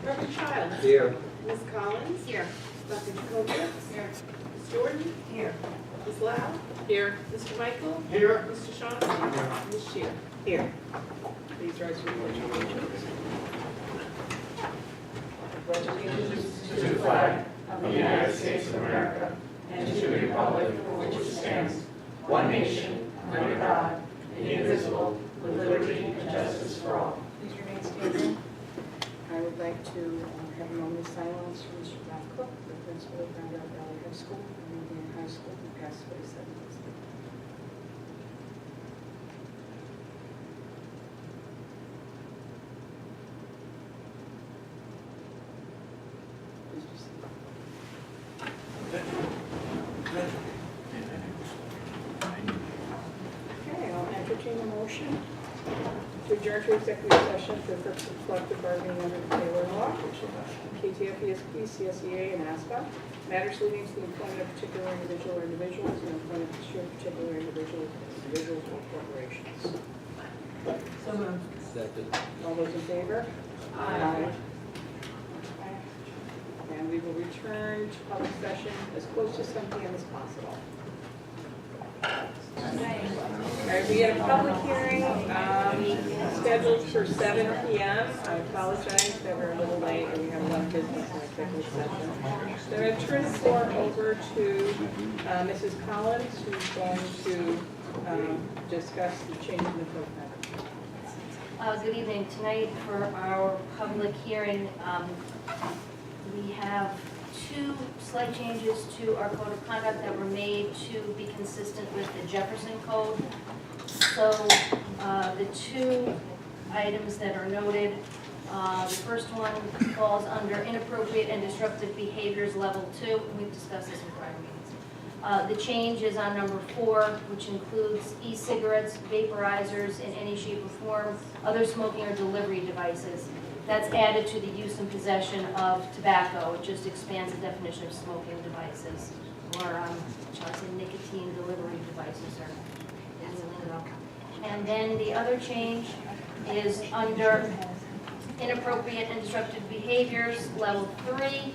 Reverend Childs. Here. Ms. Collins. Here. Dr. Jacobowitz. Here. Ms. Jordan. Here. Ms. Lau. Here. Mr. Michael. Here. Mr. Shaughnessy. Ms. Shear. Here. Please rise for the pledge of allegiance. To the flag of the United States of America and to the republic for which it stands, one nation, under God, indivisible, with liberty and justice for all. Please remain standing. I would like to have a moment of silence for Mr. Bob Cook, the principal of Grand Valley High School, and Indian High School, who passed away 7 days ago. Please be seated. Okay, I'll entertain a motion to adjourn to executive session for the purpose of collective bargaining under the Taylor Law, which is KTF, ESP, CSEA, and ASPA. Matters leading to the employment of particular individual or individuals and employment of particular individuals or corporations. So moved. Second. All those in favor? Aye. And we will return to public session as close to 7 p.m. as possible. All right, we had a public hearing scheduled for 7 p.m. I apologize that we're a little late and we have a lot of business in executive session. So I'm going to turn the floor over to Mrs. Collins, who's going to discuss the change in the program. Good evening. Tonight for our public hearing, we have 2 slight changes to our code of conduct that were made to be consistent with the Jefferson Code. So the 2 items that are noted, the first one falls under inappropriate and disruptive behaviors level 2, and we've discussed this in prior meetings. The change is on number 4, which includes e-cigarettes, vaporizers in any shape or form, other smoking or delivery devices. That's added to the use and possession of tobacco. It just expands the definition of smoking devices, or shall I say nicotine delivery devices, or and then the other change is under inappropriate and disruptive behaviors, level 3,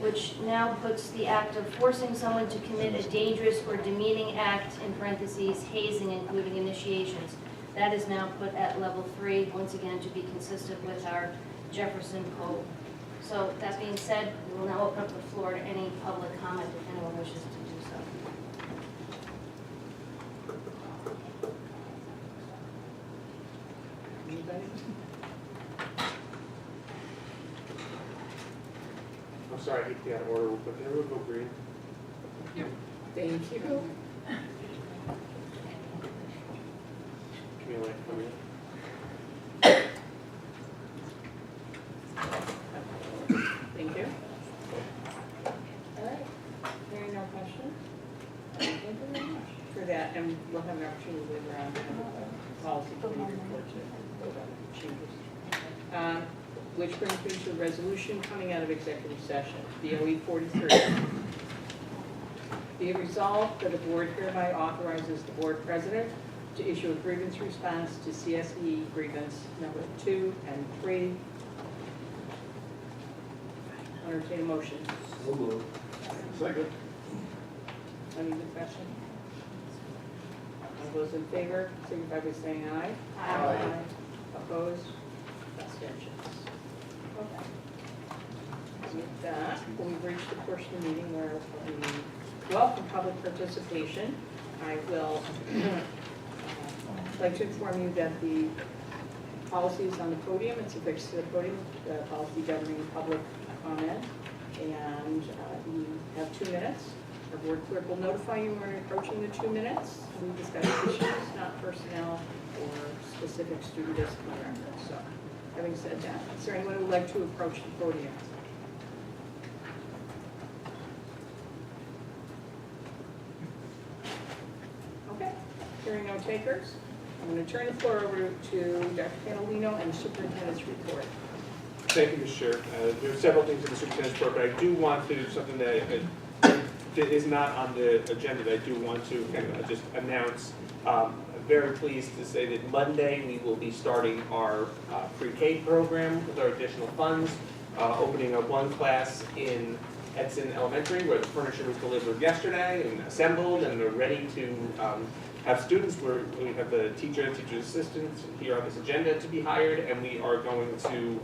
which now puts the act of forcing someone to commit a dangerous or demeaning act, in parentheses, hazing, including initiations. That is now put at level 3, once again to be consistent with our Jefferson Code. So that being said, we will now open up the floor to any public comment if anyone wishes to do so. Anybody? I'm sorry, I hate to be out of order, but can everyone go green? Thank you. Can you like come in? Thank you. All right, hearing no questions? Thank you very much for that, and we'll have an opportunity later on to have a policy committee report to vote on the changes. Which brings me to a resolution coming out of executive session, BOE 43. Be it resolved that the board hereby authorizes the board president to issue a grievance response to CSE grievance number 2 and 3. Entertain a motion. So moved. Second. Any discussion? All those in favor, signify by saying aye. Aye. Opposed? Abstentions? Okay. With that, we've reached the portion of the meeting where we welcome public participation. I will like to inform you that the policy is on the podium. It's affixed to the podium, the policy governing public comment. And you have 2 minutes. Our board clerk will notify you when we're approaching the 2 minutes. We discuss issues, not personnel or specific student discipline records. So, having said that, is there anyone who would like to approach the podium? Okay, hearing no takers, I'm going to turn the floor over to Dr. Catalino and the superintendent's report. Thank you, Mr. Chair. There are several things in the superintendent's report, but I do want to, something that is not on the agenda, that I do want to kind of just announce. I'm very pleased to say that Monday we will be starting our pre-K program with our additional funds. opening of one class in Edson Elementary, where the furniture was delivered yesterday and assembled, and they're ready to have students. We have the teacher's assistant here on this agenda to be hired, and we are going to,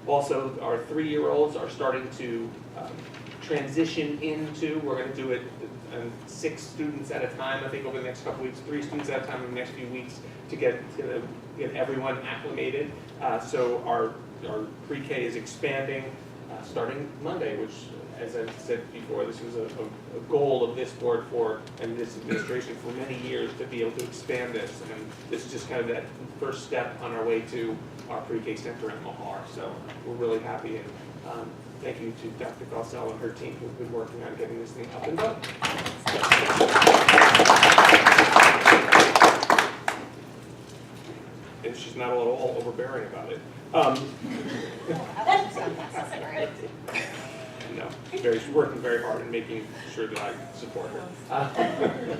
also our 3-year-olds are starting to transition into, we're going to do it 6 students at a time, I think over the next couple weeks, 3 students at a time in the next few weeks to get everyone acclimated. So our pre-K is expanding starting Monday, which, as I said before, this was a goal of this board and this administration for many years to be able to expand this. And this is just kind of that first step on our way to our pre-K center at Mahar. So we're really happy, and thank you to Dr. Gossell and her team who've been working on getting this thing up and going. And she's not a little all overbearing about it. No, she's working very hard and making sure that I support her.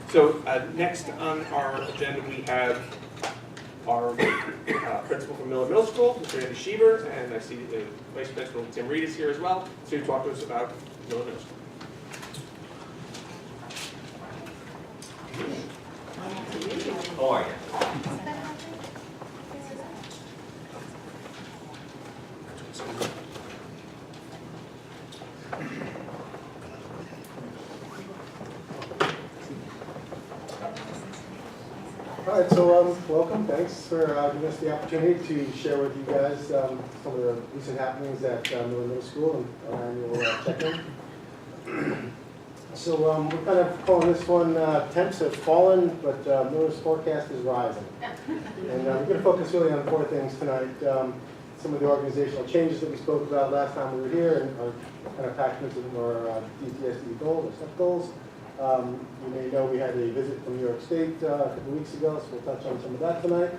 So next on our agenda, we have our principal from Miller Middle School, Mr. Andy Schieber, and I see the Vice Principal Tim Reed is here as well to talk to us about Miller Middle School. How are you? All right, so welcome. Thanks for giving us the opportunity to share with you guys some of the recent happenings at Miller Middle School and our annual check-in. So we're kind of calling this one temps have fallen, but Miller's forecast is rising. And we're going to focus really on 4 things tonight. Some of the organizational changes that we spoke about last time we were here and are kind of packed into our DTSD goals, or STEP goals. You may know we had a visit from New York State a couple weeks ago, so we'll touch on some of that tonight.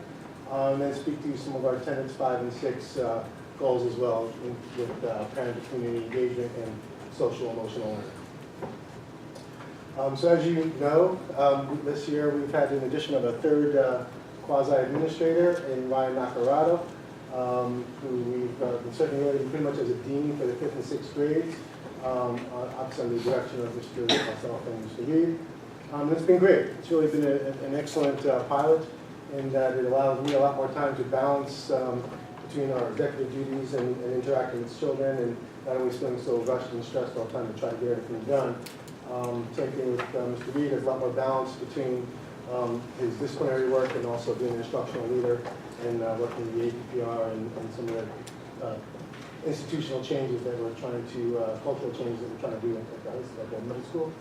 And then speak to some of our attendance 5 and 6 goals as well, with parent and community engagement and social emotional learning. So as you know, this year we've had an addition of a 3rd quasi-administrator in Ryan Nacarado, who we've been serving really pretty much as a dean for the 5th and 6th grades. Obviously under the direction of myself and Mr. Reed. And it's been great. It's really been an excellent pilot in that it allows me a lot more time to balance between our executive duties and interacting with children, and not always feeling so rushed and stressed all the time to try to get everything done. Same thing with Mr. Reed. There's a lot more balance between his disciplinary work and also being an instructional leader and working with the APPR and some of the institutional changes that we're trying to, cultural changes that we're trying to do at the middle school.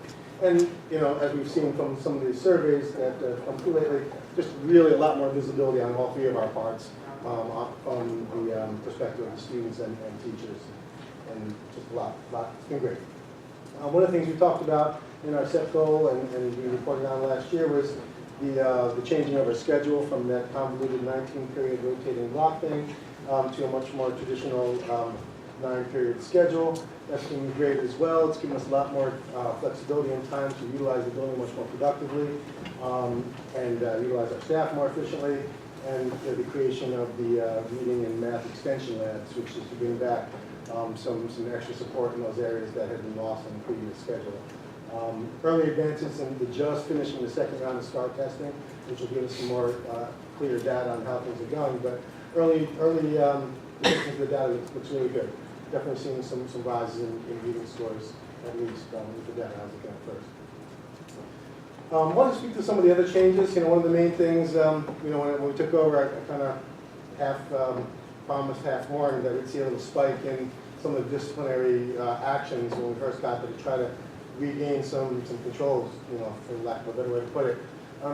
And, you know, as we've seen from some of the surveys that come through lately, just really a lot more visibility on all 3 of our parts from the perspective of the students and teachers. And just a lot. It's been great. One of the things we talked about in our SET goal and we reported on last year was the changing of our schedule from that convoluted 19-period rotating block thing to a much more traditional 9-period schedule. That's been great as well. It's given us a lot more flexibility and time to utilize the building much more productively and utilize our staff more efficiently, and the creation of the reading and math extension labs, which is to bring back some extra support in those areas that had been lost in the previous schedule. Early advances in just finishing the 2nd round of STAR testing, which will give us some more clear data on how things are going. But early additions to the data looks really good. Definitely seeing some rises in reading scores, at least with the data I was looking at first. I want to speak to some of the other changes. You know, one of the main things, you know, when we took over, I kind of half promised, half warned that we'd see a little spike in some of the disciplinary actions when we first got there to try to regain some controls, you know, for lack of a better way to put it.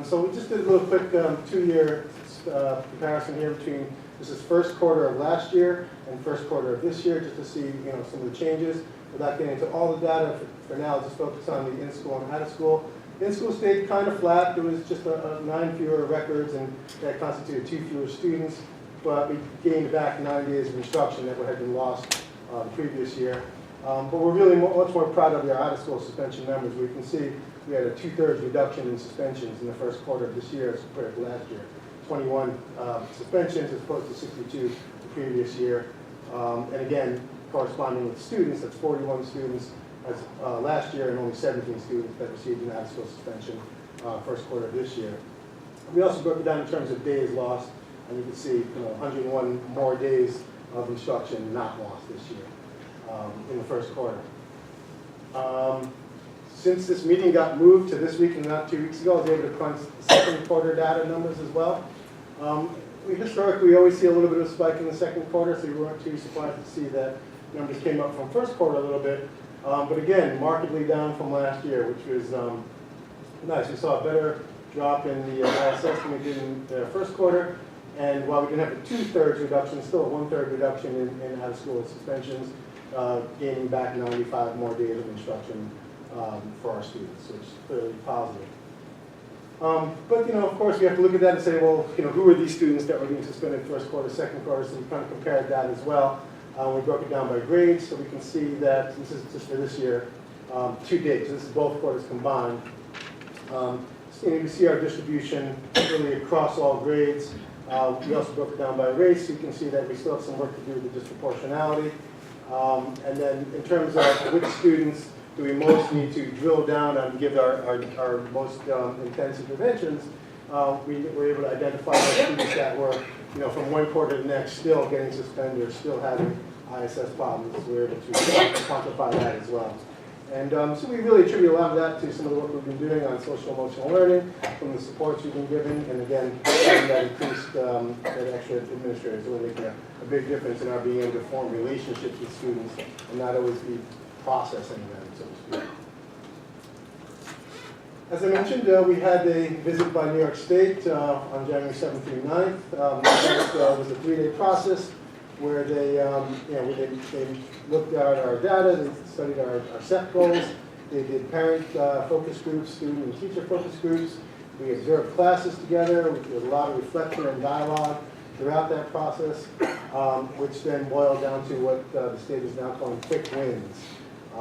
So we just did a little quick 2-year comparison here between this is first quarter of last year and first quarter of this year, just to see, you know, some of the changes. Without getting into all the data, for now, just focus on the in-school and out-of-school. In-school stayed kind of flat. There was just 9 fewer records, and that constituted 2 fewer students. But we gained back 9 days of instruction that had been lost the previous year. But we're really much more proud of our out-of-school suspension numbers. We can see we had a 2/3 reduction in suspensions in the first quarter of this year as compared to last year. 21 suspensions as opposed to 62 the previous year. And again, corresponding with students, that's 41 students as last year and only 17 students that received an out-of-school suspension first quarter of this year. We also broke it down in terms of days lost, and you can see 101 more days of instruction not lost this year in the first quarter. Since this meeting got moved to this week and not 2 weeks ago, I was able to crunch the second quarter data numbers as well. We always see a little bit of a spike in the second quarter, so we weren't too surprised to see that numbers came up from first quarter a little bit. But again, markedly down from last year, which was nice. We saw a better drop in the ISS than we did in the first quarter. And while we didn't have a 2/3 reduction, still a 1/3 reduction in out-of-school suspensions, gaining back 95 more days of instruction for our students, which is clearly positive. But of course, we have to look at that and say, well, who are these students that were being suspended first quarter, second quarter? So we kind of compared that as well. We broke it down by grades, so we can see that this is just for this year, to date. So this is both quarters combined. So you can see our distribution really across all grades. We also broke it down by race, so you can see that we still have some work to do with the disproportionality. And then in terms of which students do we most need to drill down and give our most intense interventions, we were able to identify those students that were, from one quarter to the next, still getting suspended or still having ISS problems. We were able to quantify that as well. And so we really attribute a lot of that to some of the work we've been doing on social emotional learning, from the supports we've been giving, and again, that increased that extra administrators really making a big difference in our being able to form relationships with students and not always be processing them, so to speak. As I mentioned, we had a visit by New York State on January 7th through 9th. This was a 3-day process where they looked at our data, they studied our SEP goals, they did parent focus groups, student and teacher focus groups. We observed classes together, we did a lot of reflection and dialogue throughout that process, which then boiled down to what the state is now calling quick wins,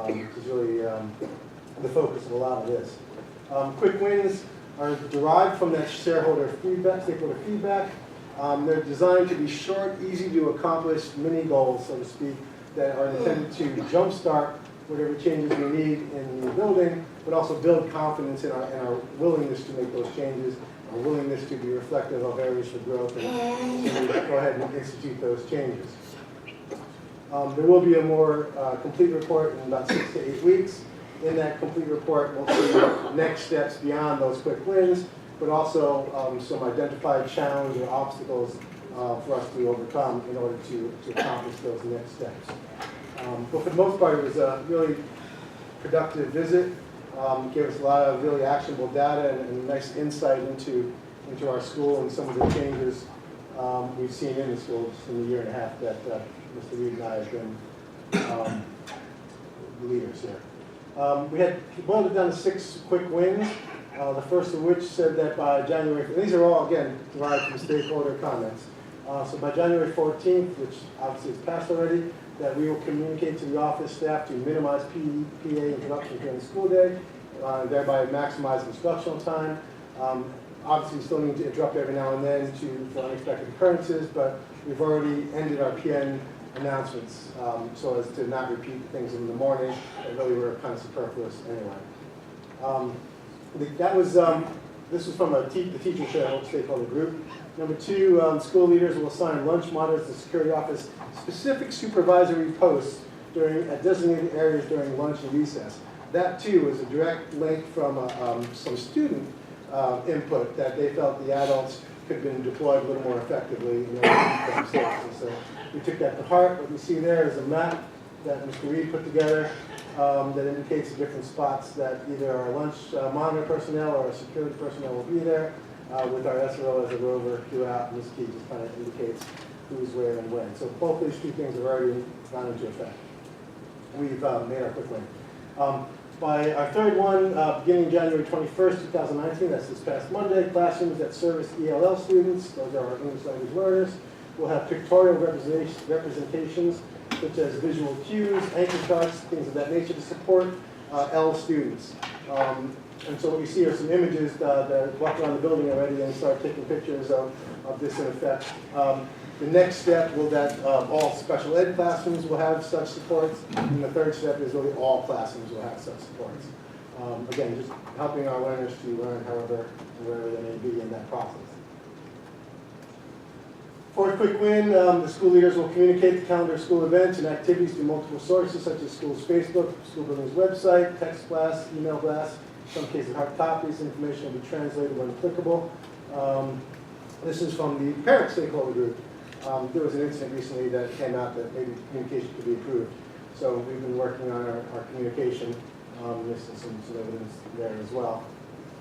which is really the focus of a lot of this. Quick wins are derived from that stakeholder feedback. They're designed to be short, easy to accomplish mini goals, so to speak, that are intended to jumpstart whatever changes we need in the building, but also build confidence in our willingness to make those changes, our willingness to be reflective of areas for growth, and so we go ahead and institute those changes. There will be a more complete report in about 6 to 8 weeks. In that complete report, we'll see next steps beyond those quick wins, but also some identified challenges or obstacles for us to overcome in order to accomplish those next steps. But for the most part, it was a really productive visit. Gave us a lot of really actionable data and nice insight into our school and some of the changes we've seen in the school just in the year and a half that Mr. Reed and I have been leaders here. We had boiled it down to 6 quick wins. The first of which said that by January, these are all, again, derived from stakeholder comments. So by January 14th, which obviously is passed already, that we will communicate to the office staff to minimize PA interruptions during the school day, thereby maximize instructional time. Obviously, we still need to interrupt every now and then for unexpected occurrences, but we've already ended our PN announcements so as to not repeat things in the morning that really were kind of superfluous anyway. This was from the teacher stakeholder group. Number 2, school leaders will assign lunch monitors to security office specific supervisory posts at designated areas during lunch and recess. That too is a direct link from some student input that they felt the adults could have been deployed a little more effectively in order to keep them safe. And so we took that to heart. What you see there is a map that Mr. Reed put together that indicates the different spots that either our lunch monitor personnel or our security personnel will be there, with our SRO as a rover throughout, and this key just kind of indicates who's where and when. So both these 2 things have already gone into effect. We've made our quick win. By our third one, beginning January 21st, 2019, that's this past Monday, classrooms that service ELL students, those are our English language learners, will have pictorial representations such as visual cues, anchor charts, things of that nature to support L students. And so what you see are some images that walk around the building already and start taking pictures of this in effect. The next step will that all special ed classrooms will have such supports, and the third step is really all classrooms will have such supports. Again, just helping our learners to learn however and wherever they may be in that process. For a quick win, the school leaders will communicate the calendar of school events and activities through multiple sources such as school's Facebook, school building's website, text blasts, email blasts, in some cases hard copies. Information will be translated when applicable. This is from the parent stakeholder group. There was an incident recently that came out that maybe communication could be improved. So we've been working on our communication. This is some evidence there as well.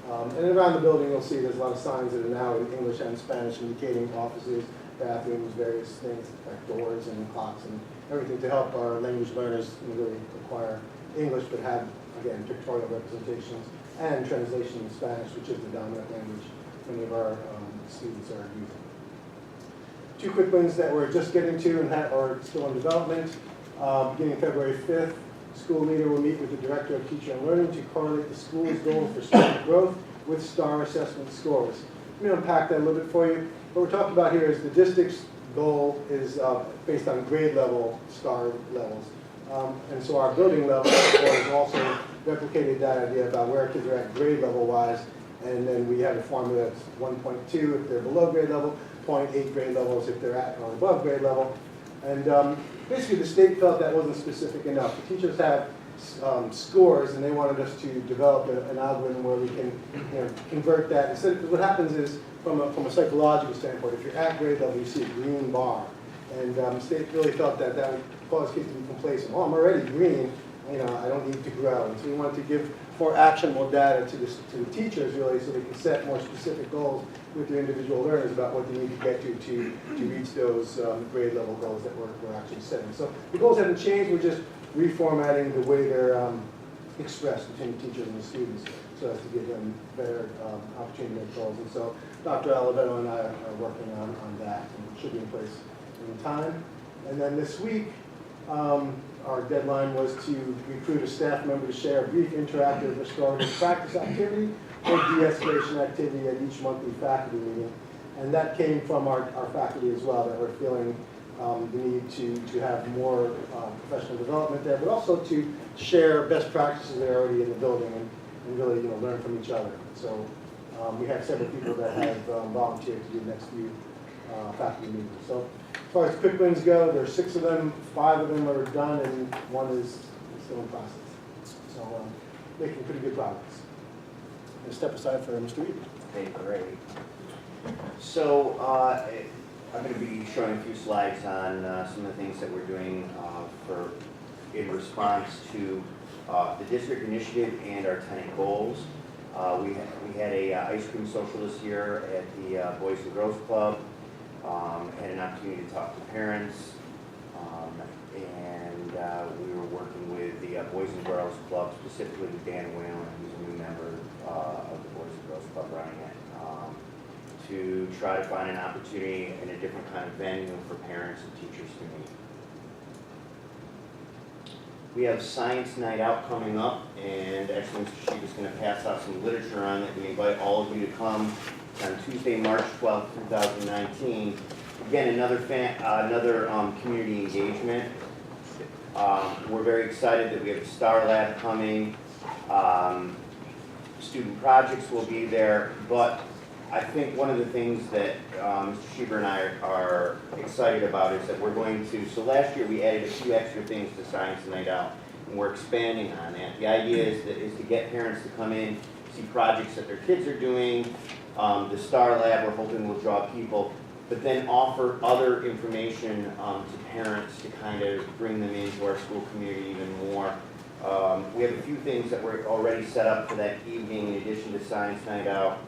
And around the building, you'll see there's a lot of signs that are now in English and Spanish indicating offices, bathrooms, various things like doors and clocks and everything to help our language learners really acquire English, but have, again, pictorial representations and translation in Spanish, which is the dominant language many of our students are using. Two quick wins that we're just getting to and are still in development. Beginning February 5th, school leader will meet with the director of teacher and learning to correlate the school's goal for student growth with STAR assessment scores. Let me unpack that a little bit for you. What we're talking about here is the district's goal is based on grade level STAR levels. And so our building level has also replicated that idea about where kids are at grade level wise. And then we have a formula that's 1.2 if they're below grade level, 0.8 grade levels if they're at or above grade level. And basically the state felt that wasn't specific enough. The teachers have scores and they wanted us to develop an algorithm where we can convert that. Instead, what happens is from a psychological standpoint, if you're at grade level, you see a green bar. And the state really felt that that would cause kids to be complacent. Oh, I'm already green, I don't need to grow. And so we wanted to give more actionable data to the teachers really so they can set more specific goals with their individual learners about what they need to get to reach those grade level goals that we're actually setting. So the goals haven't changed, we're just reformatting the way they're expressed between the teachers and the students so as to give them better opportunity to make goals. And so Dr. Oliveto and I are working on that, and it should be in place in time. And then this week, our deadline was to recruit a staff member to share a brief interactive restorative practice activity or de-escalation activity at each monthly faculty meeting. And that came from our faculty as well, that we're feeling the need to have more professional development there, but also to share best practices that are already in the building and really learn from each other. So we have several people that have volunteered to do the next few faculty meetings. So as far as quick wins go, there are 6 of them, 5 of them are done, and 1 is still in process. So making pretty good progress. I'm going to step aside for Mr. Reed. Okay, great. So I'm going to be showing a few slides on some of the things that we're doing in response to the district initiative and our tenant goals. We had a ice cream social this year at the Boys and Girls Club. Had an opportunity to talk to parents, and we were working with the Boys and Girls Club, specifically with Dan Whalen, who's a new member of the Boys and Girls Club running it, to try to find an opportunity in a different kind of venue for parents and teachers to meet. We have Science Night Out coming up, and actually Mr. Sheep is going to pass out some literature on it. We invite all of you to come on Tuesday, March 12th, 2019. Again, another community engagement. We're very excited that we have the STAR Lab coming. Student projects will be there, but I think one of the things that Mr. Schieber and I are excited about is that we're going to, so last year we added a few extra things to Science Night Out, and we're expanding on that. The idea is to get parents to come in, see projects that their kids are doing. The STAR Lab, we're hoping will draw people, but then offer other information to parents to kind of bring them into our school community even more. We have a few things that we're already set up for that evening in addition to Science Night Out.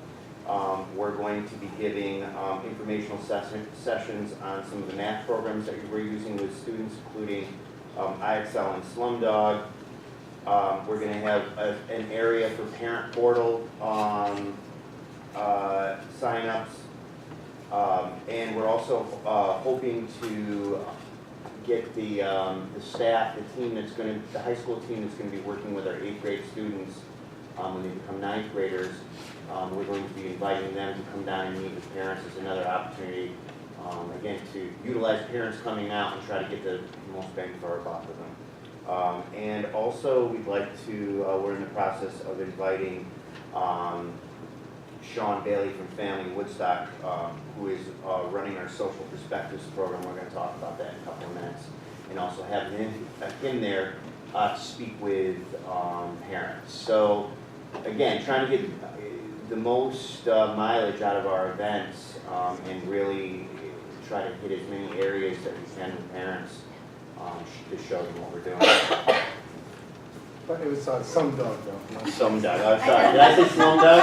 We're going to be giving informational sessions on some of the math programs that we're using with students, including IXL and Slumdog. We're going to have an area for parent portal sign-ups, and we're also hoping to get the staff, the high school team that's going to be working with our 8th grade students when they become 9th graders. We're going to be inviting them to come down and meet with parents as another opportunity again, to utilize parents coming out and try to get the most bang for our buck with them. And also, we'd like to, we're in the process of inviting Sean Bailey from Family Woodstock, who is running our Social Perspectives program. We're going to talk about that in a couple of minutes. And also have him there to speak with parents. So again, trying to get the most mileage out of our events and really try to hit as many areas that we can with parents to show them what we're doing. But it was some dog though. not- Some Doug, oh, sorry, did I say Slum Doug?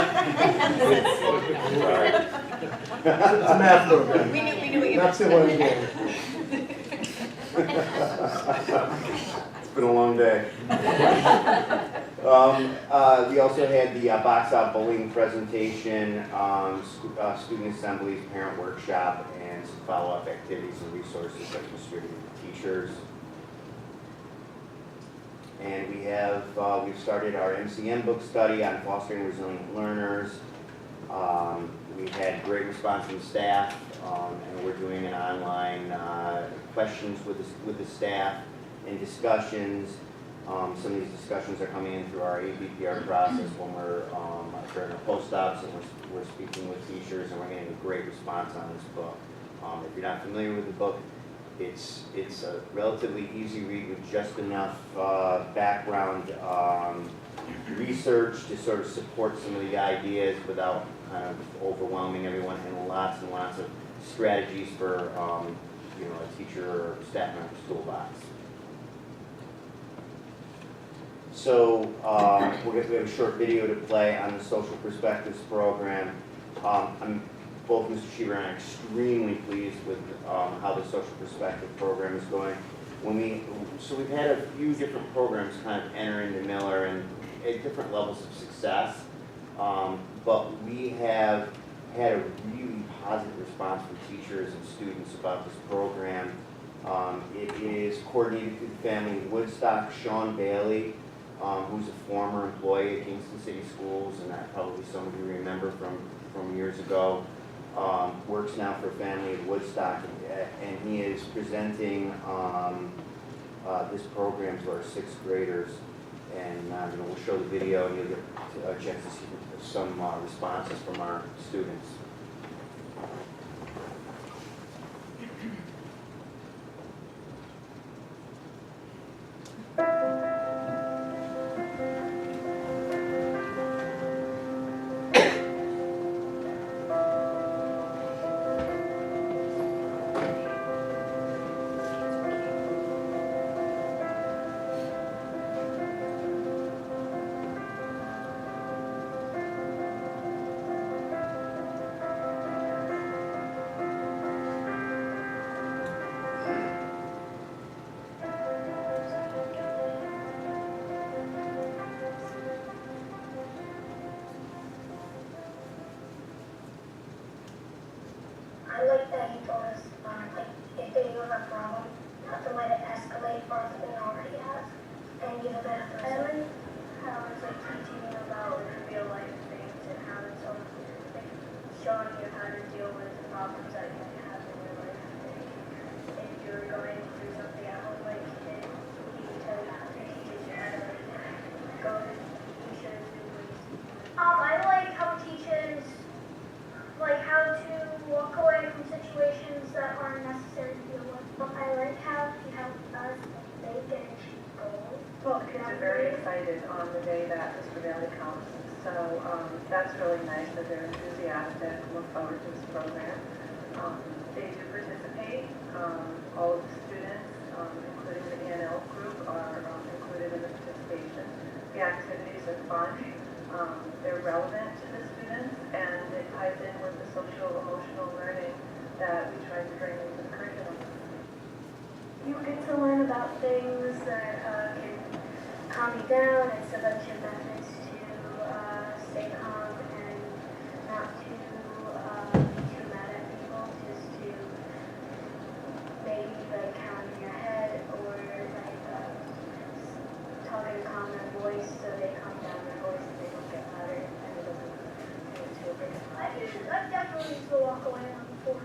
Sorry. It's a math program. We knew we Not civil engineering. It's been a long day. We also had the box out bowling presentation, student assemblies, parent workshop, and some follow-up activities and resources that we distributed to teachers. And we have, we've started our MCM book study on fostering resilient learners. We had great response from staff, and we're doing an online questions with the staff and discussions. Some of these discussions are coming in through our ABPR process when we're during our post-ops and we're speaking with teachers, and we're getting a great response on this book. If you're not familiar with the book, it's a relatively easy read with just enough background research to sort of support some of the ideas without kind of overwhelming everyone, and lots of strategies for a teacher or staff member's toolbox. So we have a short video to play on the Social Perspectives program. Both Mr. Schieber and I are extremely pleased with how the Social Perspective program is going. So we've had a few different programs kind of enter into Miller and at different levels of success, but we have had a really positive response from teachers and students about this program. It is coordinated through the Family of Woodstock. Sean Bailey, who's a former employee at Kingston City Schools, and that probably some of you remember from years ago, works now for Family of Woodstock, and he is presenting this program to our sixth graders. And we'll show the video, and you'll get a chance to see some responses from our students. I like that he told us, if they have a problem, not to let it escalate farther than it already has, and give a bit of I like how it's like teaching you about real life things and how it's like showing you how to deal with the problems that you might have in your life. If you're going through something at home, like he can tell you how to teach you how to go to teachers and ways. I like how teachers how to walk away from situations that aren't necessary to deal with. I like how he helped us make and achieve goals. Well, the kids are very excited on the day that Mr. Bailey comes, so that's really nice that they're enthusiastic and look forward to this program. They do participate. All of the students, including the ENL group, are included in the participation. The activities are fun. They're relevant to the students, and it ties in with the social emotional learning that we try to bring into the curriculum. You get to learn about things that can calm you down. It's a bunch of methods to stay calm and not to be too mad at people, just to maybe count in your head or talking to calm their voice so they calm down their voice and they don't get louder and it doesn't get too big. I've definitely used to walk away on before.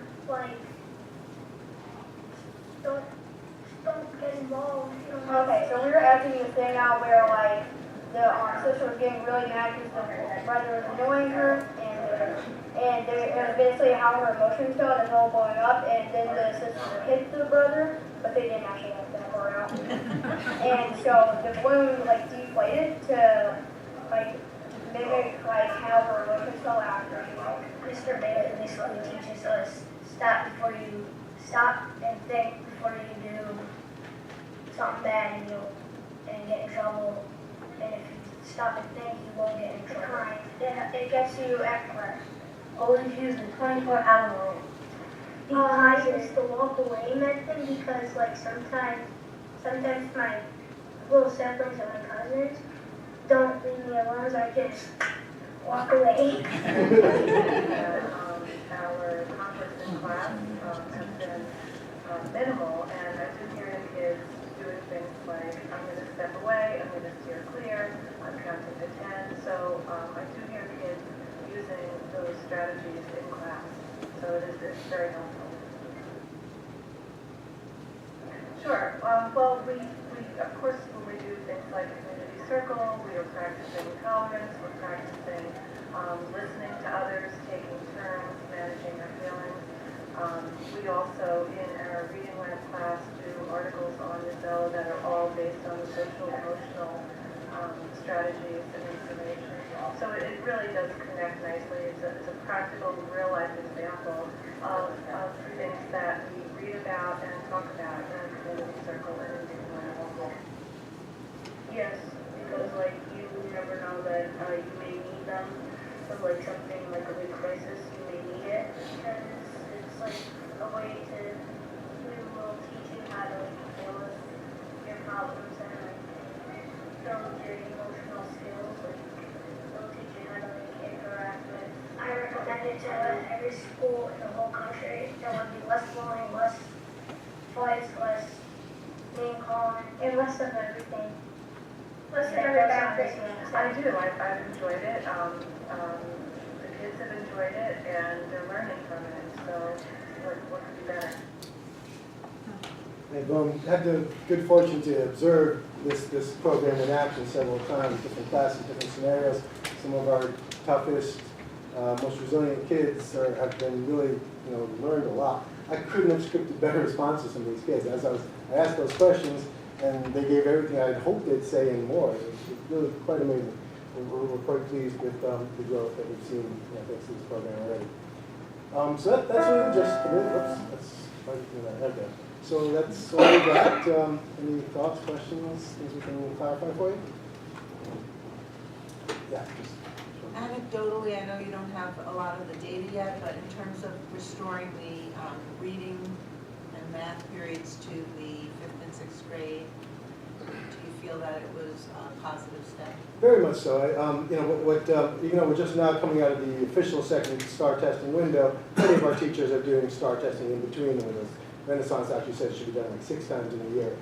Okay, so we were acting this thing out where like the sister was getting really mad because the brother was annoying her, and it was basically how her emotions felt and all blowing up, and then the sister hit the brother, but they didn't actually have that far out. And so the balloon like deflated to like mimic like how her emotions felt after. Mr. Bailey basically teaches us stop and think before you do something bad and get in trouble. And if you stop and think, you won't get in trouble. It gets you everywhere. Always use the 24-hour rule. I use the walk away method because like sometimes my little siblings and my cousins don't leave me alone, so I just walk away. Our conflicts in class have been minimal, and I do hear the kids doing things like, I'm going to step away, I'm going to steer clear, I'm counting to 10. So I do hear kids using those strategies in class. So it's very helpful. Sure. Well, we of course, when we do things like community circle, we are practicing tolerance, we're practicing listening to others, taking turns, managing their feelings. We also, in our reading lab class, do articles on the Zell that are all based on the social emotional strategies and information. So it really does connect nicely. It's a practical, real-life example of things that we read about and talk about in a community circle and in reading lab. Yes, because like you never know that you may need them for like something like a big crisis. You may need it, and it's like a way to we will teach you how to like deal with your problems and like build your emotional skills. Like they'll teach you how to like interact with. I recommend it to every school in the whole country. There would be less bullying, less fights, less name calling, and less of everything. I do. I've enjoyed it. The kids have enjoyed it, and they're learning from it. So, what could be better? I've had the good fortune to observe this program in action several times, different classes, different scenarios. Some of our toughest, most resilient kids have been really, learned a lot. I couldn't have scripted better responses from these kids. I asked those questions, and they gave everything I'd hoped they'd say and more. It was really quite amazing. We're quite pleased with the growth that we've seen thanks to this program already. So that's really just a bit. Okay. So that's all we got. Any thoughts, questions, things we can clarify for you? Yeah. Anecdotally, I know you don't have a lot of the data yet, but in terms of restoring the reading and math periods to the 5th and 6th grade, do you feel that it was a positive step? Very much so. We're just now coming out of the official second STAR testing window. Many of our teachers are doing STAR testing in between the windows. Renaissance actually says it should be done like 6 times in a year.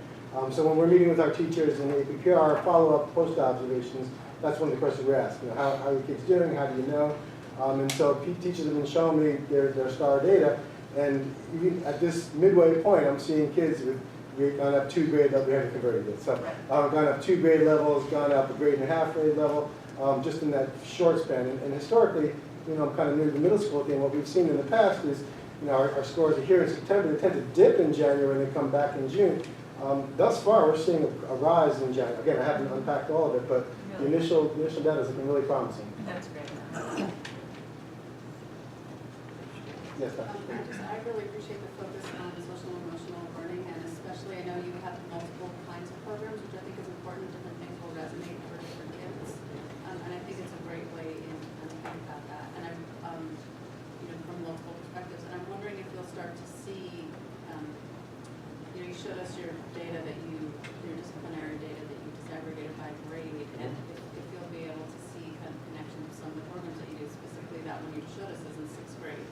So when we're meeting with our teachers in APPR, follow-up, post-observations, that's one of the questions we ask. How are your kids doing? How do you know? And so teachers have been showing me their STAR data, and even at this midway point, I'm seeing kids we've gone up 2 grade levels. We haven't converted yet. So gone up 2 grade levels, gone up a grade and a half grade level, just in that short span. And historically, I'm kind of new to the middle school thing. What we've seen in the past is, our scores are here in September. They tend to dip in January and they come back in June. Thus far, we're seeing a rise in January. Again, I haven't unpacked all of it, but the initial data is looking really promising. That's great. Yes, Dr. I really appreciate the focus on social and emotional learning, and especially I know you have multiple kinds of programs, which I think is important. Different things will resonate for different kids, and I think it's a great way in thinking about that. And I'm, from multiple perspectives, and I'm wondering if you'll start to see, you showed us your data your disciplinary data that you disaggregated by grade, and if you'll be able to see kind of connection to some of the programs that you do, specifically that one you showed us is in 6th grade.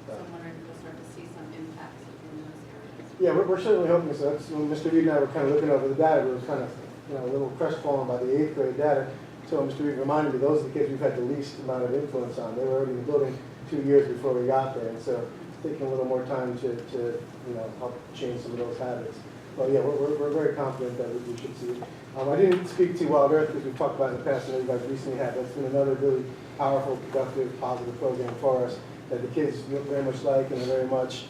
So I'm wondering if you'll start to see some impacts in those areas. Yeah, we're certainly hoping so. That's when Mr. Reed and I were kind of looking over the data. We were kind of, a little crestfallen by the 8th grade data. So Mr. Reed reminded me those are the kids we've had the least amount of influence on. They were already in the building 2 years before we got there, and so it's taking a little more time to help change some of those habits. Well, yeah, we're very confident that we should see it. I didn't speak to Wild Earth because we've talked about it in the past, and you guys recently had. That's been another really powerful, productive, positive program for us that the kids very much like and are very much,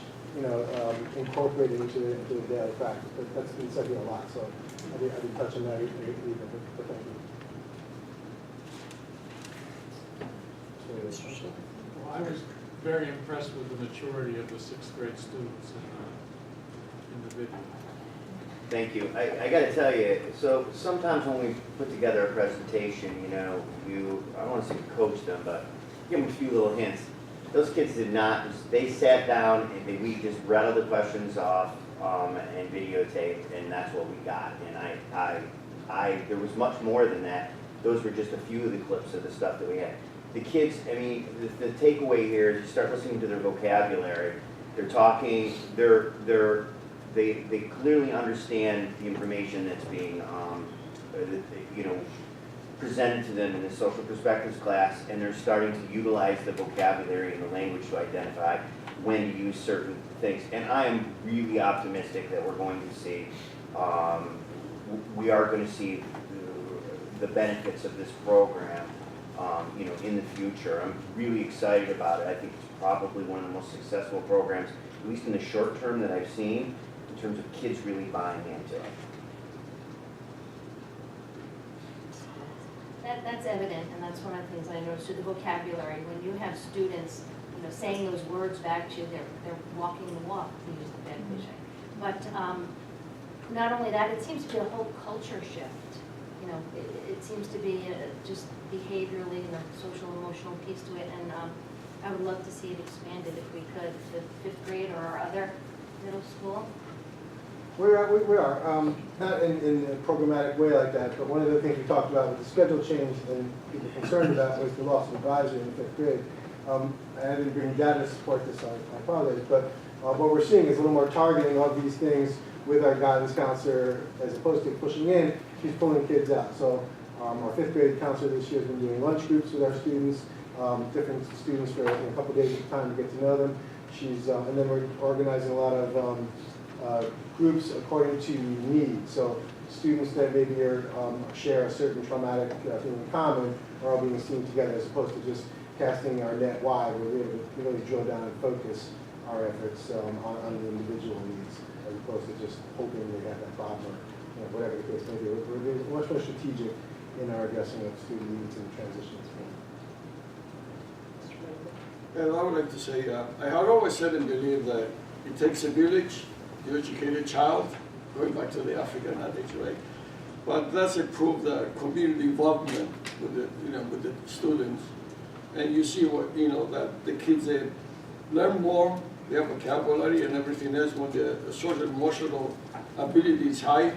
incorporated into the daily practice. But that's been said here a lot, so I didn't touch on that either, but thank you. Well, I was very impressed with the maturity of the sixth grade students in the video. Thank you. I gotta tell you, so sometimes when we put together a presentation, I don't wanna say coach them, but give them a few little hints. Those kids did not, they sat down and we just rattled the questions off and videotaped, and that's what we got. And there was much more than that. Those were just a few of the clips of the stuff that we had. The kids, the takeaway here is you start listening to their vocabulary. They're talking, they clearly understand the information that's being, presented to them in the social perspectives class, and they're starting to utilize the vocabulary and the language to identify when to use certain things. And I am really optimistic that we're going to see, we are going to see the benefits of this program, in the future. I'm really excited about it. I think it's probably one of the most successful programs, at least in the short term, that I've seen in terms of kids really buying into it. That's evident, and that's one of the things I noticed with the vocabulary. When you have students, saying those words back to you, they're walking the walk, to use the bad cliche. But not only that, it seems to be a whole culture shift. It seems to be just behaviorally and a social emotional piece to it, and I would love to see it expanded if we could to fifth grade or our other middle school. We are, not in a programmatic way like that, but one of the things we talked about with the schedule change and people concerned about was the loss of advisory in the fifth grade. I didn't bring data to support this, I apologize, but what we're seeing is a little more targeting of these things with our guidance counselor, as opposed to pushing in, she's pulling kids out. So our fifth grade counselor this year has been doing lunch groups with our students, different students for a couple days at a time to get to know them. And then we're organizing a lot of groups according to need. So students that maybe share a certain traumatic thing in common are all being seen together, as opposed to just casting our net wide, where we're able to really drill down and focus our efforts on the individual needs, as opposed to just hoping they have that problem or whatever the case may be. We're being much more strategic in our addressing of student needs and transitions. And I would like to say, I have always said and believe that it takes a village to educate a child, going back to the African adage, right? But that's a proof that community involvement with the students, and you see that the kids, they learn more, they have vocabulary and everything else. When the social emotional ability is high,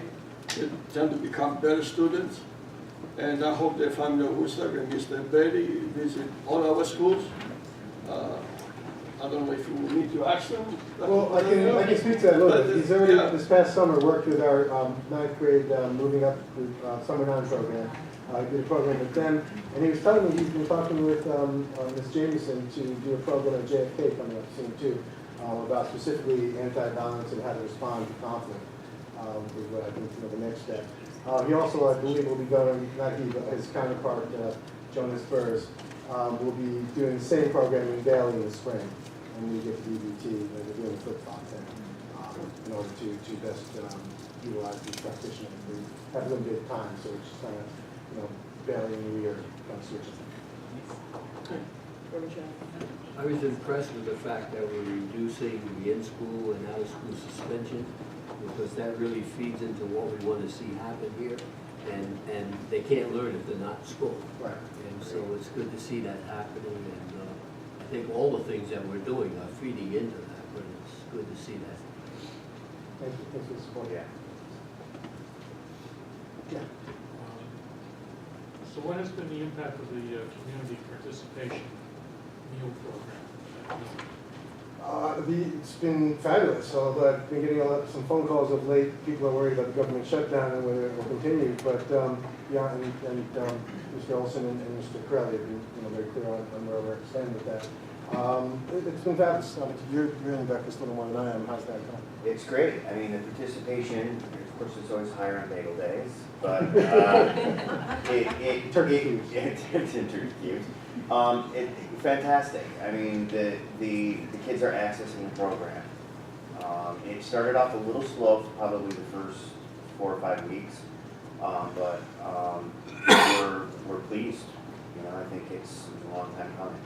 they tend to become better students. And I hope the family of Worcester and Mr. Berry visit all our schools. I don't know if you need to ask them. Well, I can speak to that a little bit. He's already, this past summer, worked with our ninth grade Moving Up Summer 9 program. I did a program with them, and he was telling me he's been talking with Ms. Jameson to do a program at JFK coming up soon too, about specifically anti-violence and how to respond to conflict, is what I think the next step. He also, I believe, will be going, not he, but his counterpart, Jonas Burrs, will be doing the same program in Bailey in the spring. And we get to DBT, and we're doing flip-flops in order to best utilize these practitioners. We have a little bit of time, so it's just kind of, Bailey and we are kind of switching. I was impressed with the fact that we're reducing the in-school and out-of-school suspension, because that really feeds into what we want to see happen here. And they can't learn if they're not in school. Right. And so it's good to see that happening, and I think all the things that we're doing are feeding into that, but it's good to see that. Thank you. Thanks for the support. Yeah. Yeah. So what has been the impact of the community participation meal program? It's been fabulous. So I've been getting some phone calls of late. People are worried about the government shutdown and whether it will continue. But Mr. Olson and Mr. Corelli have been very clear on where we're standing with that. It's been fabulous. You're in breakfast a little more than I am. How's that going? It's great. I mean, the participation, of course, it's always higher on bagel days, but it's interviews. Fantastic. I mean, the kids are accessing the program. It started off a little slow for probably the first 4 or 5 weeks, but we're pleased. You know, I think it's a long time coming.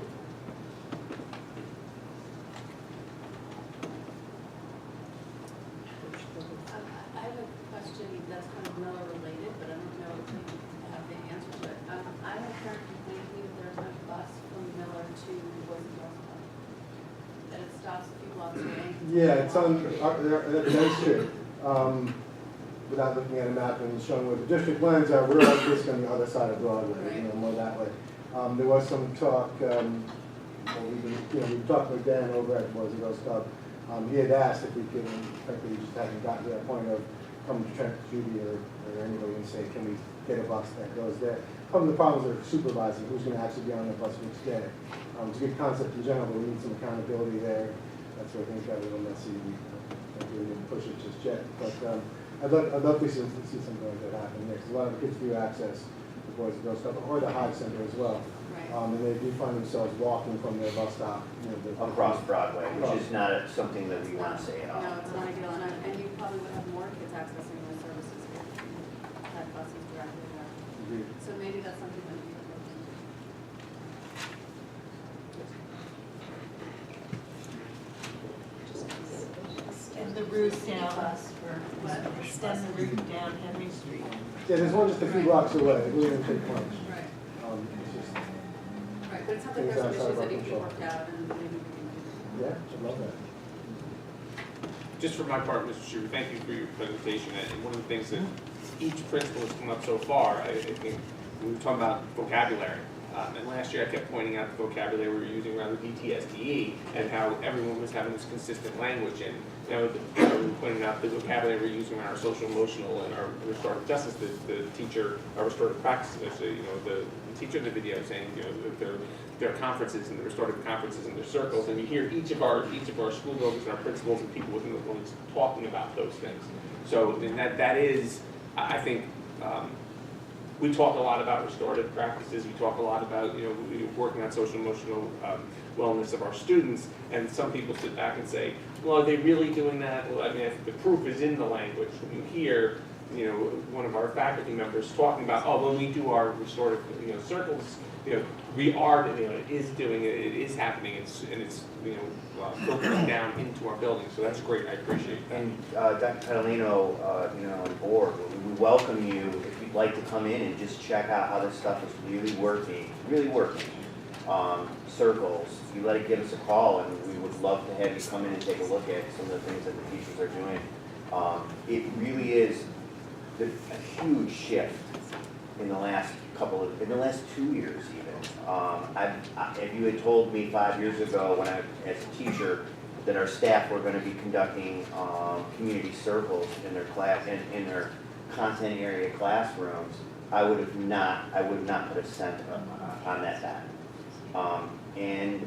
I have a question that's kind of Miller related, but I don't know if you have the answer to it. I have heard completely that there's a bus from Miller to Boys and Girls Club, that it stops a few blocks away. Yeah, it's on, that's true. Without looking at a map and showing where the district lines are, we're all basically on the other side of Broadway, more that way. There was some talk, we talked with Dan over at Boys and Girls Club. He had asked if we could, and frankly, we just haven't gotten to that point of coming to Trent, Judy, or anybody and say, can we get a bus that goes there? Some of the problems are supervising, who's going to actually be on the bus which day. It's a good concept in general, but we need some accountability there. That's where things got a little messy. We didn't push it just yet. But I'd love to see something like that happen there, because a lot of the kids do access the Boys and Girls Club, or the Hyde Center as well. Right. And they do find themselves walking from their bus stop. Across Broadway, which is not something that we want to say at all. No, it's not ideal, and you probably would have more kids accessing those services if you had buses directly there. Agreed. So maybe that's something that you could look into. Extend the route down, extend the route down Henry Street. Yeah, there's one just a few blocks away. We didn't take much. Right, It's just, right, but it sounds like Things there's some outside issues of our that need to be control. worked out, and maybe we can. yeah, I love that. Just for my part, Mr. Schuer, thank you for your presentation. And one of the things that each principal has come up so far, I think we were talking about vocabulary. And last year I kept pointing out the vocabulary we were using around the DTSDE and how everyone was having this consistent language. And we were pointing out the vocabulary we're using around our social emotional and our restorative justice. The teacher, our restorative practices, the teacher in the video saying, their conferences and the restorative conferences and their circles. And you hear each of our school buildings and our principals and people within the buildings talking about those things. So and that is, I think, we talk a lot about restorative practices. We talk a lot about working on social emotional wellness of our students. And some people sit back and say, well, are they really doing that? Well, I mean, I think the proof is in the language. When you hear, one of our faculty members talking about, oh, when we do our restorative, circles, we are, it is doing it. It is happening. It's filtering down into our buildings. So that's great. I appreciate that. And Dr. Catalino, on board, we welcome you if you'd like to come in and just check out how this stuff is really working. Circles, you let it give us a call, and we would love to have you come in and take a look at some of the things that the teachers are doing. It really is a huge shift in the last 2 years even. If you had told me 5 years ago when as a teacher that our staff were going to be conducting community circles in their class in their content area classrooms, I would not put a cent on that dime. And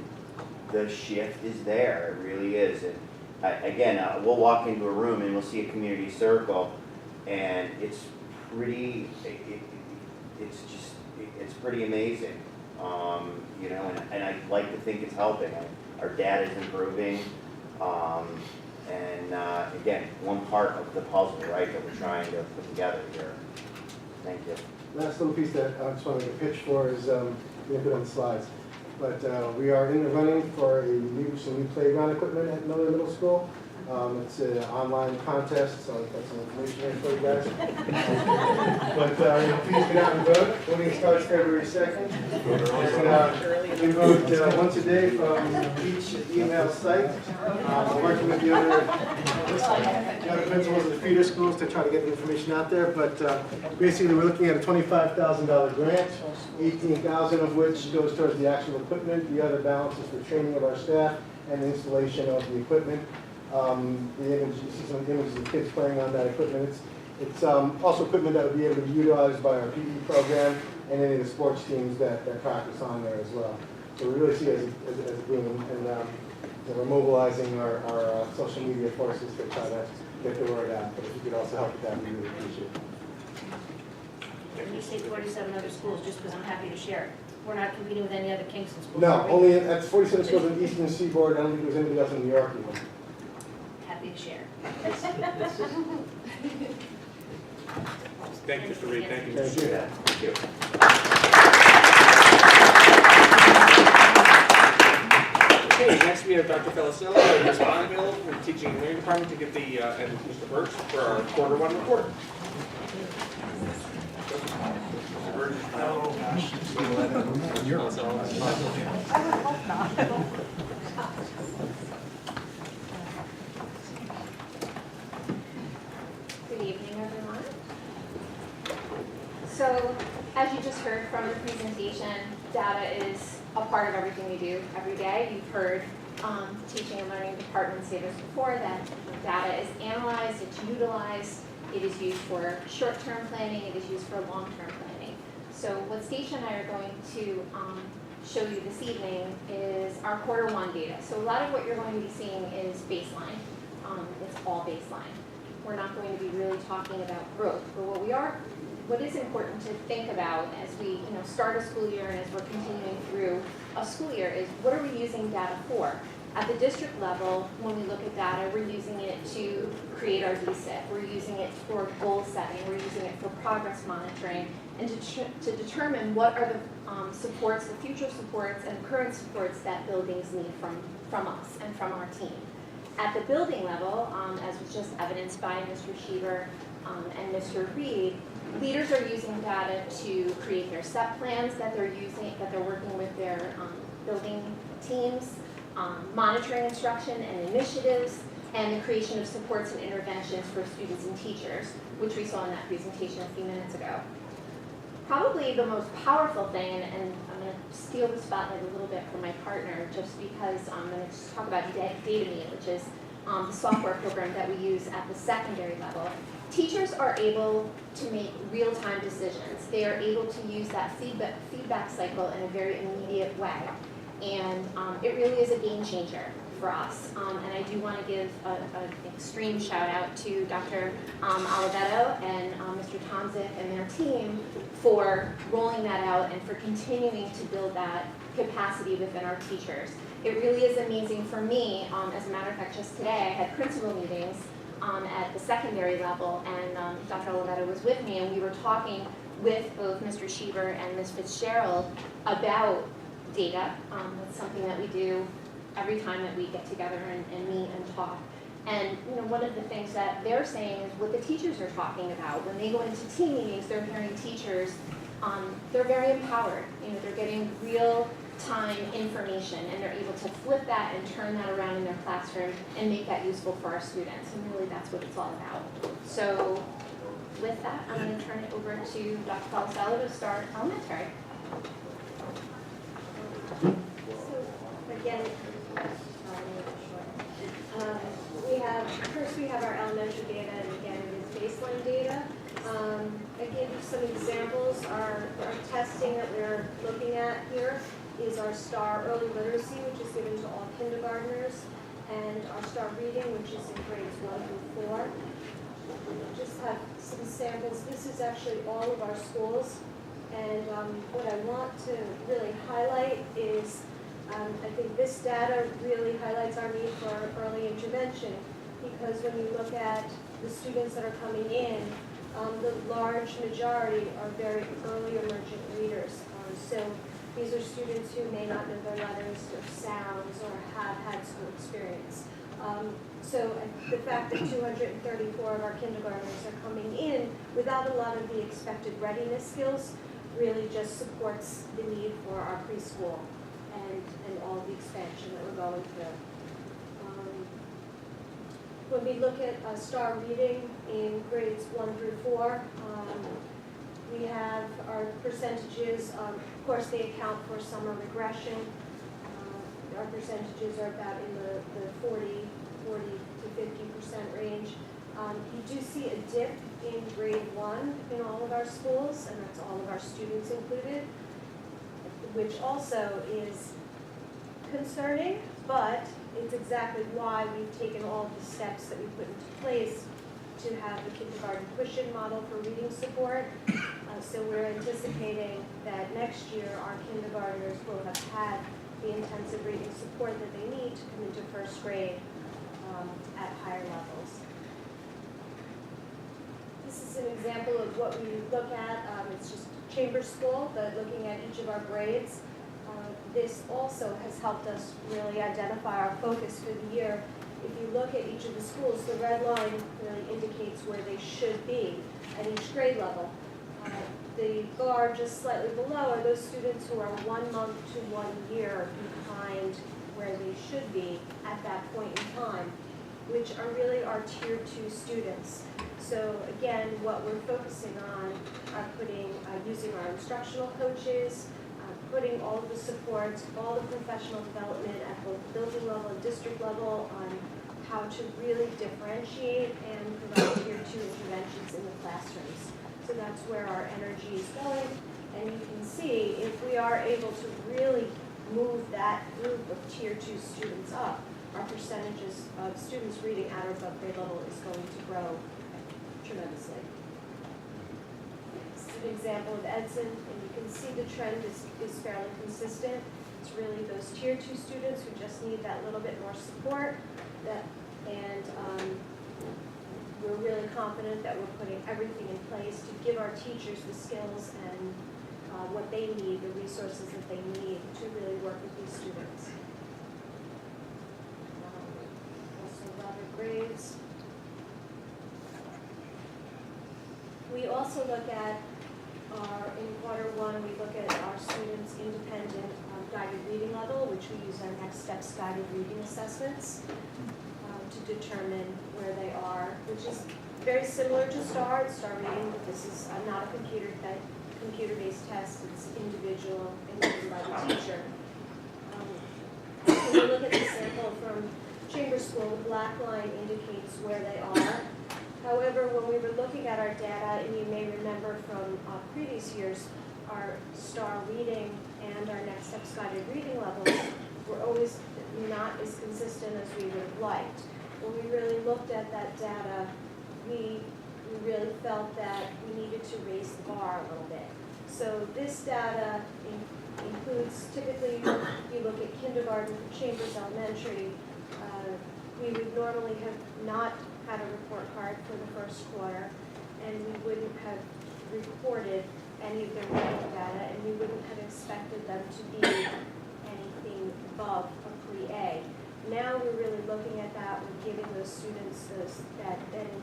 the shift is there, it really is. And we'll walk into a room and we'll see a community circle, and it's pretty. It's pretty amazing, and I like to think it's helping. Our data is improving, and again, one part of the puzzle, right, that we're trying to put together here. Thank you. Last little piece that I just wanted to pitch for is, we have it on the slides, but we are in the running for some new playground equipment at Miller Middle School. It's an online contest, so I've got some information here for you guys. But please get out and vote. Voting starts February 2nd. And, we vote once a day from each email site. We're working with the other principals of the feeder schools to try to get the information out there. But basically, we're looking at a $25,000 grant, $18,000 of which goes towards the actual equipment. The other balance is for training of our staff and the installation of the equipment. You see some images of kids playing on that equipment. It's also equipment that will be able to be utilized by our PE program and any of the sports teams that practice on there as well. So we really see it as a boom, and we're mobilizing our social media forces to try to get the word out. But if you could also help with that, we really appreciate it. When you say 47 other schools, just because I'm happy to share, we're not competing with any other Kingston schools. No, are we? only that's 47 schools in the Eastern Seaboard. I don't think there's anybody else in New York even. Happy to share. Thank you, Mr. Reed, thank you, Mr. Thank you. Sheehan. Thank you. Okay, next we have Dr. Felicello and Ms. Bonneville from the Teaching and Learning Department to give the, and Mr. Birch for our quarter one report. Mr. Birch? Oh, gosh. Good evening, everyone. So, as you just heard from the presentation, data is a part of everything we do every day. You've heard teaching and learning departments say this before, that data is analyzed, it's utilized, it is used for short-term planning, it is used for long-term planning. So what Stacia and I are going to show you this evening is our quarter one data. So a lot of what you're going to be seeing is baseline. It's all baseline. We're not going to be really talking about growth, but what is important to think about as we start a school year and as we're continuing through a school year is what are we using data for? At the district level, when we look at data, we're using it to create our DSIP. We're using it for goal setting. We're using it for progress monitoring and to determine what are the supports, the future supports and current supports that buildings need from us and from our team. At the building level, as was just evidenced by Mr. Schieber and Mr. Reed, leaders are using data to create their STEP plans that they're working with their building teams, monitoring instruction and initiatives, and the creation of supports and interventions for students and teachers, which we saw in that presentation a few minutes ago. Probably the most powerful thing, and I'm going to steal the spotlight a little bit from my partner just because I'm going to talk about DataMe, which is the software program that we use at the secondary level. Teachers are able to make real-time decisions. They are able to use that feedback cycle in a very immediate way. And it really is a game changer for us. And I do want to give an extreme shout out to Dr. Olivetto and Mr. Tomzik and their team for rolling that out and for continuing to build that capacity within our teachers. It really is amazing for me. As a matter of fact, just today I had principal meetings at the secondary level, and Dr. Olivetto was with me, and we were talking with both Mr. Schieber and Ms. Fitzgerald about data. That's something that we do every time that we get together and meet and talk. And one of the things that they're saying is what the teachers are talking about. When they go into team meetings, they're hearing teachers, they're very empowered. They're getting real-time information, and they're able to flip that and turn that around in their classroom and make that useful for our students. And really, that's what it's all about. So with that, I'm going to turn it over to Dr. Felicello to start elementary. So again, we have our elementary data, and again, it is baseline data. I gave you some examples. Our testing that we're looking at here is our STAR Early Literacy, which is given to all kindergartners, and our STAR Reading, which is in grades 1 through 4. Just have some samples. This is actually all of our schools, and what I want to really highlight is I think this data really highlights our need for early intervention, because when you look at the students that are coming in, the large majority are very early emergent readers. So these are students who may not know their letters or sounds or have had school experience. So the fact that 234 of our kindergartners are coming in without a lot of the expected readiness skills really just supports the need for our preschool and all the expansion that we're going through. When we look at STAR Reading in grades 1 through 4, we have our percentages. Of course, they account for summer regression. Our percentages are about in the 40 to 50% range. You do see a dip in grade 1 in all of our schools, and that's all of our students included, which also is concerning, but it's exactly why we've taken all of the steps that we put into place to have the kindergarten push-in model for reading support. So we're anticipating that next year our kindergartners will have had the intensive reading support that they need to come into first grade at higher levels. This is an example of what we look at. It's just chamber school, but looking at each of our grades. This also has helped us really identify our focus for the year. If you look at each of the schools, the red line really indicates where they should be at each grade level. The bar just slightly below are those students who are 1 month to 1 year behind where they should be at that point in time, which are really our tier 2 students. So again, what we're focusing on are using our instructional coaches, putting all of the supports, all the professional development at both building level and district level on how to really differentiate and provide tier 2 interventions in the classrooms. So that's where our energy is going. And you can see if we are able to really move that group of tier 2 students up, our percentages of students reading at or above grade level is going to grow tremendously. This is an example of Edson, and you can see the trend is fairly consistent. It's really those tier 2 students who just need that little bit more support, we're really confident that we're putting everything in place to give our teachers the skills and what they need, the resources that they need to really work with these students. Also, Robert grades. We also look at in quarter 1, we look at our students' independent guided reading level, which we use our Next Steps guided reading assessments to determine where they are, which is very similar to STAR. It's STAR reading, but this is not a computer-based test. It's individual and given by the teacher. When you look at the sample from chamber school, the black line indicates where they are. However, when we were looking at our data, and you may remember from previous years, our STAR reading and our Next Steps guided reading levels were always not as consistent as we would have liked. When we really looked at that data, we really felt that we needed to raise the bar a little bit. So this data includes, typically, if you look at kindergarten for Chambers Elementary, we would normally have not had a report card for the first quarter, and we wouldn't have reported any of their reading data, and we wouldn't have expected them to be anything above a pre-A. Now we're really looking at that, we're giving those students that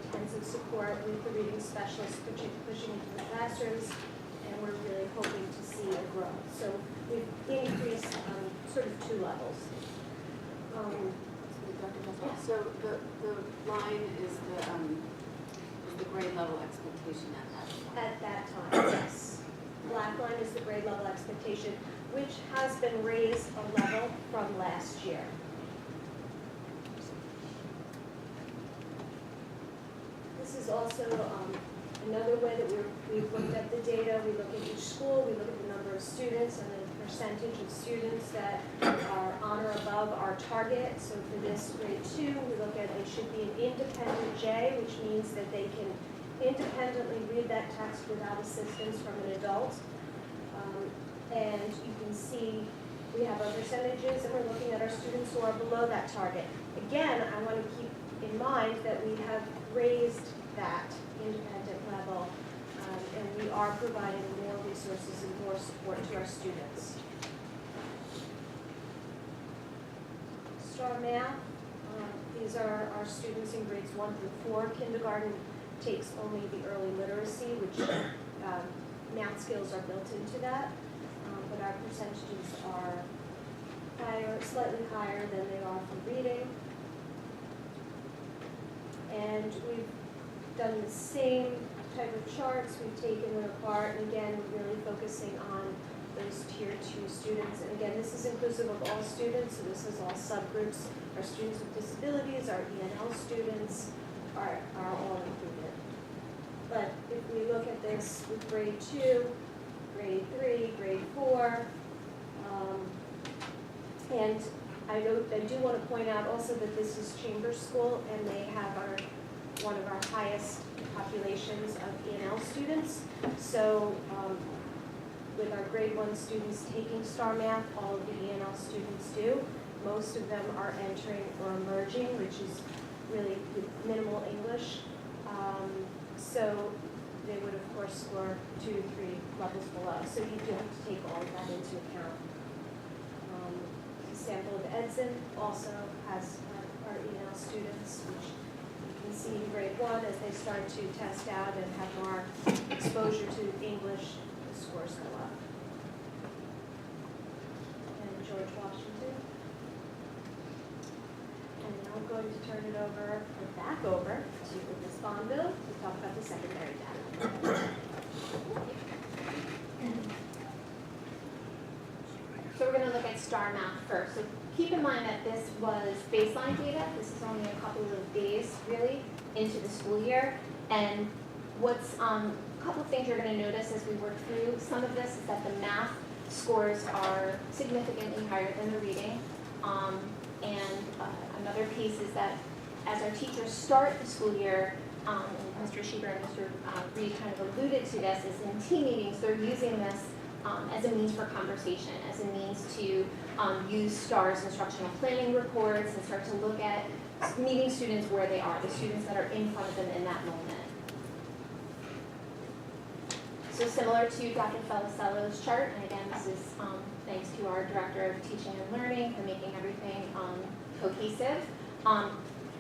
intensive support with the reading specialists pushing into the classrooms, and we're really hoping to see a growth. So we've increased sort of 2 levels. So the line is the grade level expectation at that point? At that time, yes. Black line is the grade level expectation, which has been raised a level from last year. This is also another way that we've looked at the data. We look at each school, we look at the number of students and the percentage of students that are on or above our target. So for this grade 2, we look at they should be an independent J, which means that they can independently read that text without assistance from an adult. And you can see we have our percentages, and we're looking at our students who are below that target. Again, I want to keep in mind that we have raised that independent level, and we are providing more resources and more support to our students. STAR Math, these are our students in grades 1 through 4. Kindergarten takes only the early literacy, which math skills are built into that, but our percentages are higher, slightly higher than they are for reading. And we've done the same type of charts. We've taken them apart, and again, we're really focusing on those tier 2 students. And again, this is inclusive of all students, so this is all subgroups. Our students with disabilities, our ENL students are all included. But if we look at this with grade 2, grade 3, grade 4, And I do want to point out also that this is Chambers School, and they have one of our highest populations of E&L students. So with our grade 1 students taking STAR Math, all of the E&L students do. Most of them are entering or emerging, which is really with minimal English. So they would, of course, score 2 to 3 levels below. So you do have to take all of that into account. Sample of Edson also has our E&L students, which you can see in grade 1 as they start to test out and have more exposure to English, the scores go up. And George Washington. And now I'm going to turn it over, or back over, to Ms. Bonville to talk about the secondary data. So we're going to look at STAR Math first. So keep in mind that this was baseline data. This is only a couple of days, really, into the school year. And what's a couple of things you're going to notice as we work through some of this is that the math scores are significantly higher than the reading. Another piece is that as our teachers start the school year, Mr. Schieber and Mr. Reed kind of alluded to this, is in team meetings, they're using this as a means for conversation, as a means to use STAR's instructional planning reports and start to look at meeting students where they are, the students that are in front of them in that moment. So similar to Dr. Felicello's chart, and again, this is thanks to our Director of Teaching and Learning for making everything cohesive.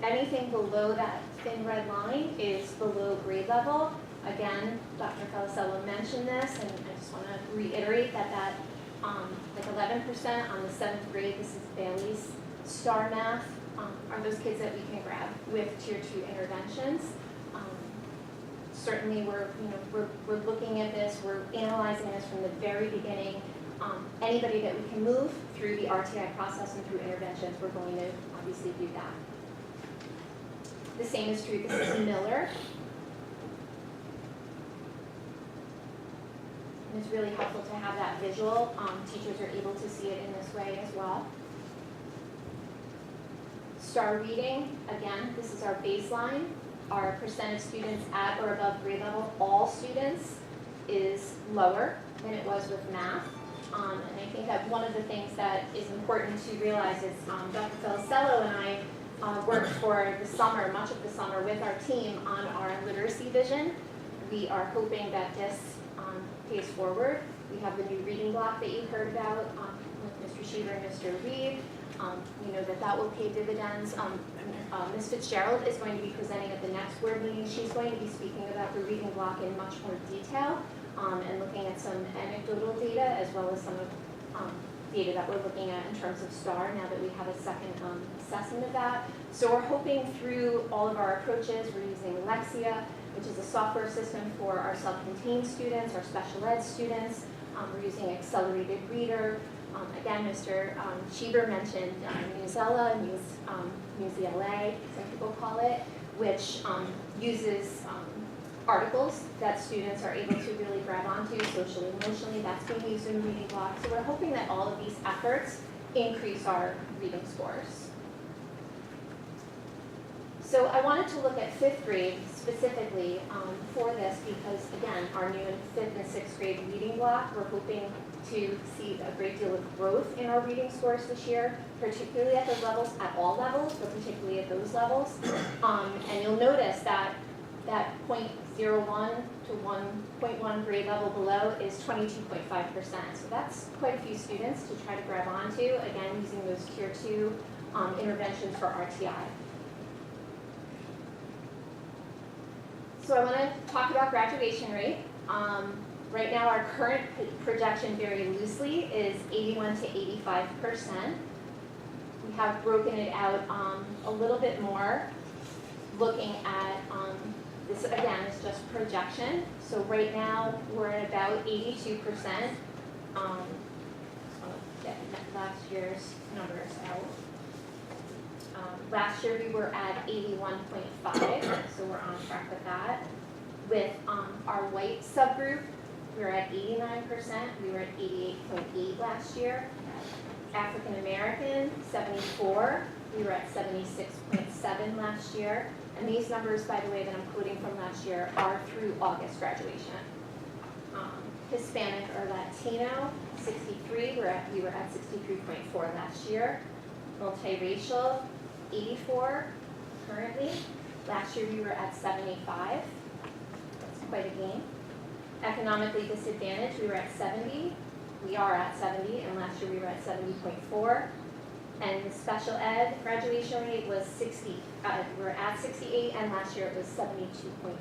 Anything below that thin red line is below grade level. Again, Dr. Felicello mentioned this, and I just want to reiterate that like 11% on the 7th grade, this is Bailey's STAR Math, are those kids that we can grab with Tier 2 interventions. Certainly we're looking at this, we're analyzing this from the very beginning. Anybody that we can move through the RTI process and through interventions, we're going to obviously do that. The same is true, this is Miller. And it's really helpful to have that visual. Teachers are able to see it in this way as well. STAR reading, again, this is our baseline. Our percent of students at or above grade level, all students, is lower than it was with math. And I think that one of the things that is important to realize is Dr. Felicello and I worked for the summer, much of the summer, with our team on our literacy vision. We are hoping that this pays forward. We have the new reading block that you heard about with Mr. Schieber and Mr. Reed. We know that will pay dividends. Ms. Fitzgerald is going to be presenting at the next board meeting. She's going to be speaking about the reading block in much more detail and looking at some anecdotal data as well as some of data that we're looking at in terms of STAR now that we have a second assessment of that. So we're hoping through all of our approaches. We're using Lexia, which is a software system for our self-contained students, our special ed students. We're using Accelerated Reader. Again, Mr. Schieber mentioned Musella, Musela, some people call it, which uses articles that students are able to really grab onto socially, emotionally. That's being used in the reading block. So we're hoping that all of these efforts increase our reading scores. So I wanted to look at 5th grade specifically for this because, again, our new 5th and 6th grade reading block, we're hoping to see a great deal of growth in our reading scores this year, particularly at those levels, at all levels, but particularly at those levels. And you'll notice that 0.01 to 1.1 grade level below is 22.5%. So that's quite a few students to try to grab onto, again, using those Tier 2 interventions for RTI. So I want to talk about graduation rate. Right now, our current projection, very loosely, is 81 to 85%. We have broken it out a little bit more, looking at this. Again, is just projection. So right now, we're at about 82%. I'll get last year's numbers out. Last year we were at 81.5, so we're on track with that. With our white subgroup, we were at 89%. We were at 88.8 last year. African American, 74. We were at 76.7 last year. And these numbers, by the way, that I'm quoting from last year are through August graduation. Hispanic or Latino, 63. We were at 63.4 last year. Multiracial, 84 currently. Last year we were at 75. That's quite a gain. Economically disadvantaged, we were at 70. We are at 70, and last year we were at 70.4. And the special ed graduation rate was 60. We were at 68, and last year it was 72.5.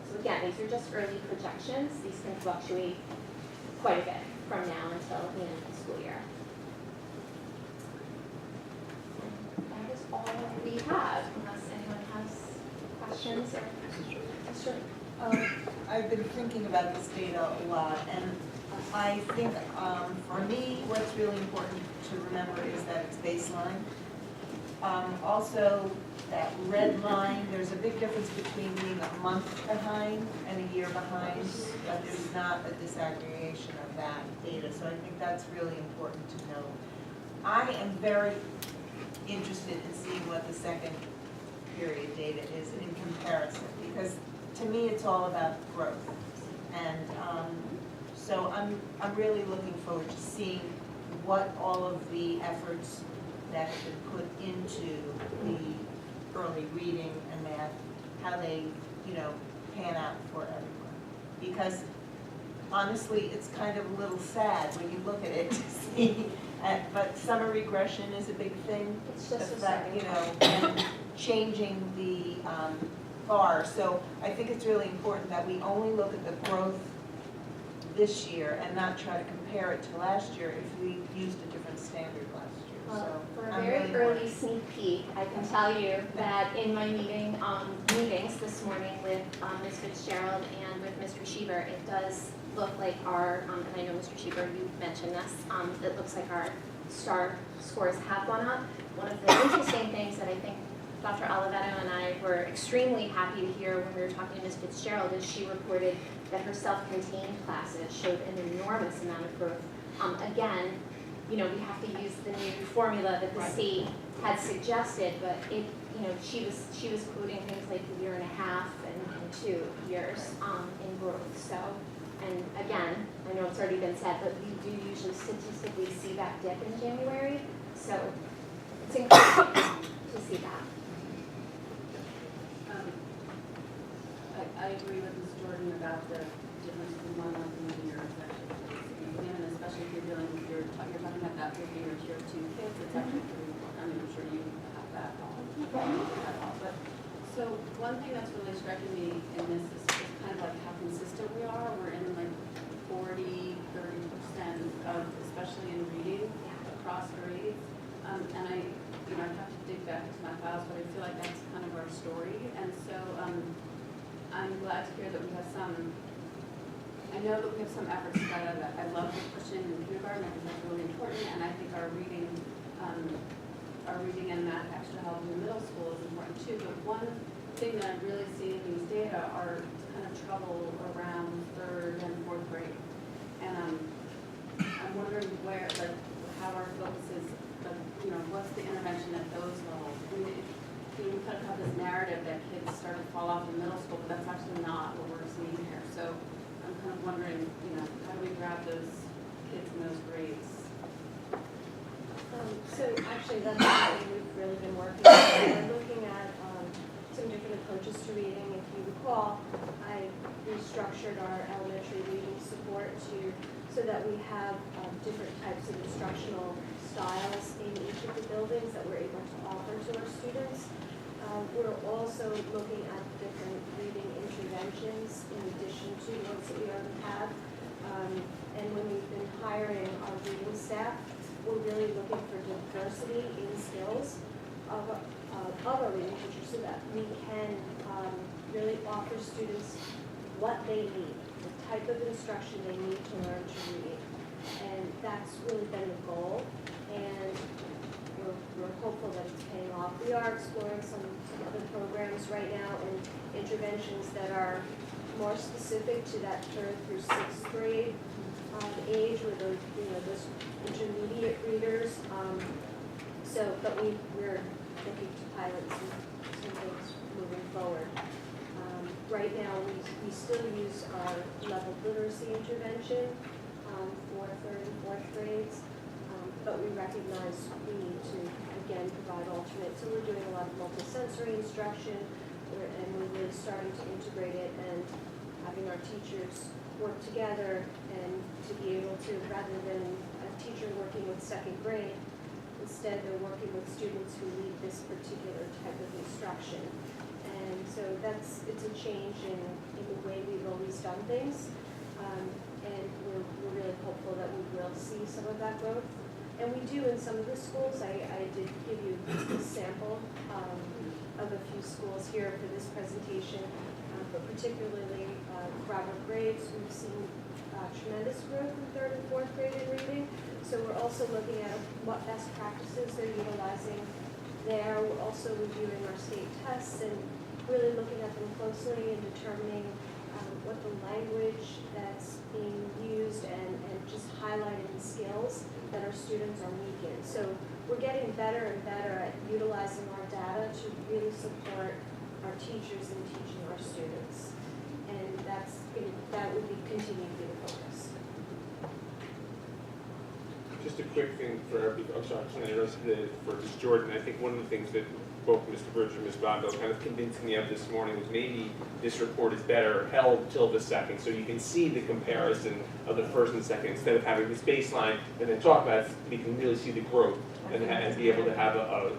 So again, these are just early projections. These can fluctuate quite a bit from now until the end of the school year. That is all we have, unless anyone has questions or. Sure. I've been thinking about this data a lot, and I think for me, what's really important to remember is that it's baseline. Also, that red line, there's a big difference between being a month behind and a year behind, but there's not a disaggregation of that data, so I think that's really important to know. I am very interested in seeing what the second period data is in comparison, because to me, it's all about growth. And so I'm really looking forward to seeing what all of the efforts that have been put into the early reading and math, how they, pan out for everyone. Because honestly, it's kind of a little sad when you look at it to see, but summer regression is a big thing. It's just a that, and changing the bar. So I think it's really important that we only look at the growth this year and not try to compare it to last year if we used a different standard last year. Well, So for a I'm very really early sneak peek, I can tell you that in my meetings this morning with Ms. Fitzgerald and with Mr. Schieber, it does look like our, and I know Mr. Schieber, you mentioned this, it looks like our STAR scores have gone up. One of the interesting things that I think Dr. Oliveto and I were extremely happy to hear when we were talking to Ms. Fitzgerald is she reported that her self-contained classes showed an enormous amount of growth. Again, we have to use the new formula that the state had suggested, but it, she was quoting things like a year and a half and 2 years in growth. So, and again, I know it's already been said, but we do usually statistically see that dip in January. So it's encouraging to see that. I agree with Ms. Jordan about the difference between 1 month and 1 year is actually pretty significant, and especially if you're dealing with you're talking about that with your tier 2 kids, it's actually pretty important. I mean, I'm sure you have that all. But so one thing that's really striking me in this is kind of like how consistent we are. We're in like 40-30% of, especially in reading across grades, and I have to dig back into my files, but I feel like that's kind of our story, and so. I'm glad to hear that we have I know that we have some efforts to try that. I love the push in kindergarten, I think that's really important, and I think our reading and math extra help in the middle school is important too. But one thing that I'm really seeing in these data are kind of trouble around 3rd and 4th grade. And I'm wondering how our focus is, what's the intervention at those levels? I mean, we kind of have this narrative that kids start to fall off in middle school, but that's actually not what we're seeing here. So I'm kind of wondering, how do we grab those kids in those grades? So actually, that's something we've really been working on. We're looking at some different approaches to reading. If you recall, I restructured our elementary reading support so that we have different types of instructional styles in each of the buildings that we're able to offer to our students. We're also looking at different reading interventions in addition to the ones that we already have. And when we've been hiring our reading staff, we're really looking for diversity in skills of our reading teachers so that we can really offer students what they need, the type of instruction they need to learn to read. And that's really been the goal. And we're hopeful that it's paying off. We are exploring some other programs right now and interventions that are more specific to that 3rd through 6th grade age or those, those intermediate readers. But we're looking to pilot some things moving forward. Right now, we still use our level literacy intervention for 3rd and 4th grades, but we recognize we need to, again, provide alternate. So we're doing a lot of multisensory instruction, and we're really starting to integrate it and having our teachers work together and to be able to, rather than a teacher working with 2nd grade, instead they're working with students who need this particular type of instruction. And so it's a change in the way we've always done things. And we're really hopeful that we will see some of that growth. And we do in some of the schools. I did give you a sample of a few schools here for this presentation, but particularly Robert Graves, we've seen tremendous growth in 3rd and 4th grade in reading. So we're also looking at what best practices they're utilizing there. We're also reviewing our state tests and really looking at them closely and determining what the language that's being used and just highlighting the skills that our students are weak in. So we're getting better and better at utilizing our data to really support our teachers in teaching our students. And that would be continue to be the focus. Just a quick thing for everybody, I'm sorry, for Ms. Jordan, I think one of the things that both Mr. Birch and Ms. Bondo kind of convinced me of this morning was maybe this report is better held till the 2nd, so you can see the comparison of the 1st and 2nd, instead of having this baseline and then talk about it, we can really see the growth and be able to have a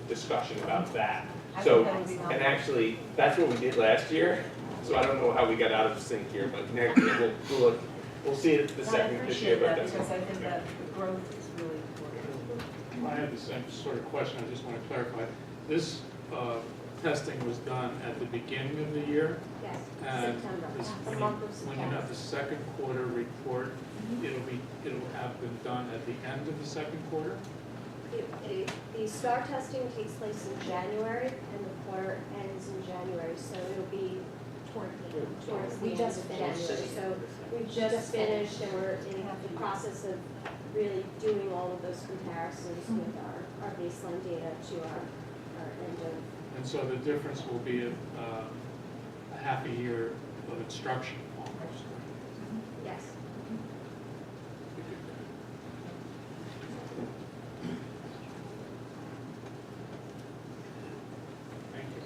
discussion about that. So, and actually, that's what we did last year, so I don't know how we got out of sync here, but next year we'll see it the 2nd this year, but that's. Because I think that the growth is really important. I have the same sort of question, I just want to clarify. This testing was done at the beginning of the year? Yes, And September, this- the when month of you September. have the 2nd quarter report, it'll have been done at the end of the 2nd quarter? The STAR testing takes place in January, and the quarter ends in January, so it'll be towards the We end just of finished. January. So we just finished, and we're in the process of really doing all of those comparisons with our baseline data to our end of. And so the difference will be a half a year of instruction almost. Yes. Thank you.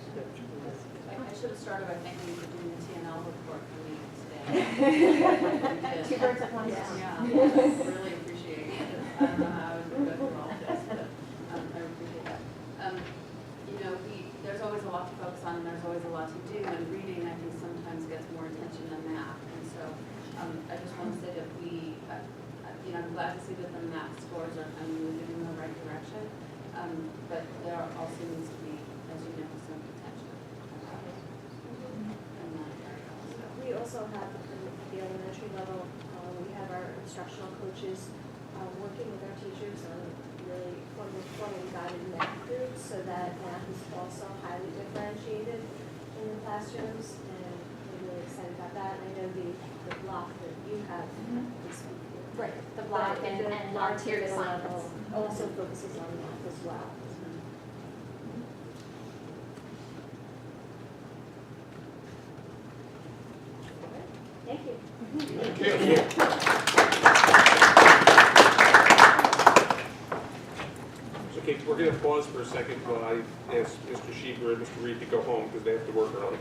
I should have started by thanking you for doing the TNL report for me today. Two birds with one Yeah, stone. really appreciate it. I don't know how I would go through all of this, but I appreciate that. There's always a lot to focus on, and there's always a lot to do, and reading, I think, sometimes gets more attention than math. And so I just want to say that I'm glad to see that the math scores are kind of moving in the right direction, but there also needs to be, as you know, some potential. And that area also. We also have at the elementary level, we have our instructional coaches working with our teachers on really forming guided math groups so that math is also highly differentiated in the classrooms, and we're really excited about that. And I know the block that you have is Right, the block and our tiered assignments. also focuses on math as well. Thank you. Okay, we're going to pause for a second while I ask Mr. Schieber and Mr. Reed to go home because they have to work early.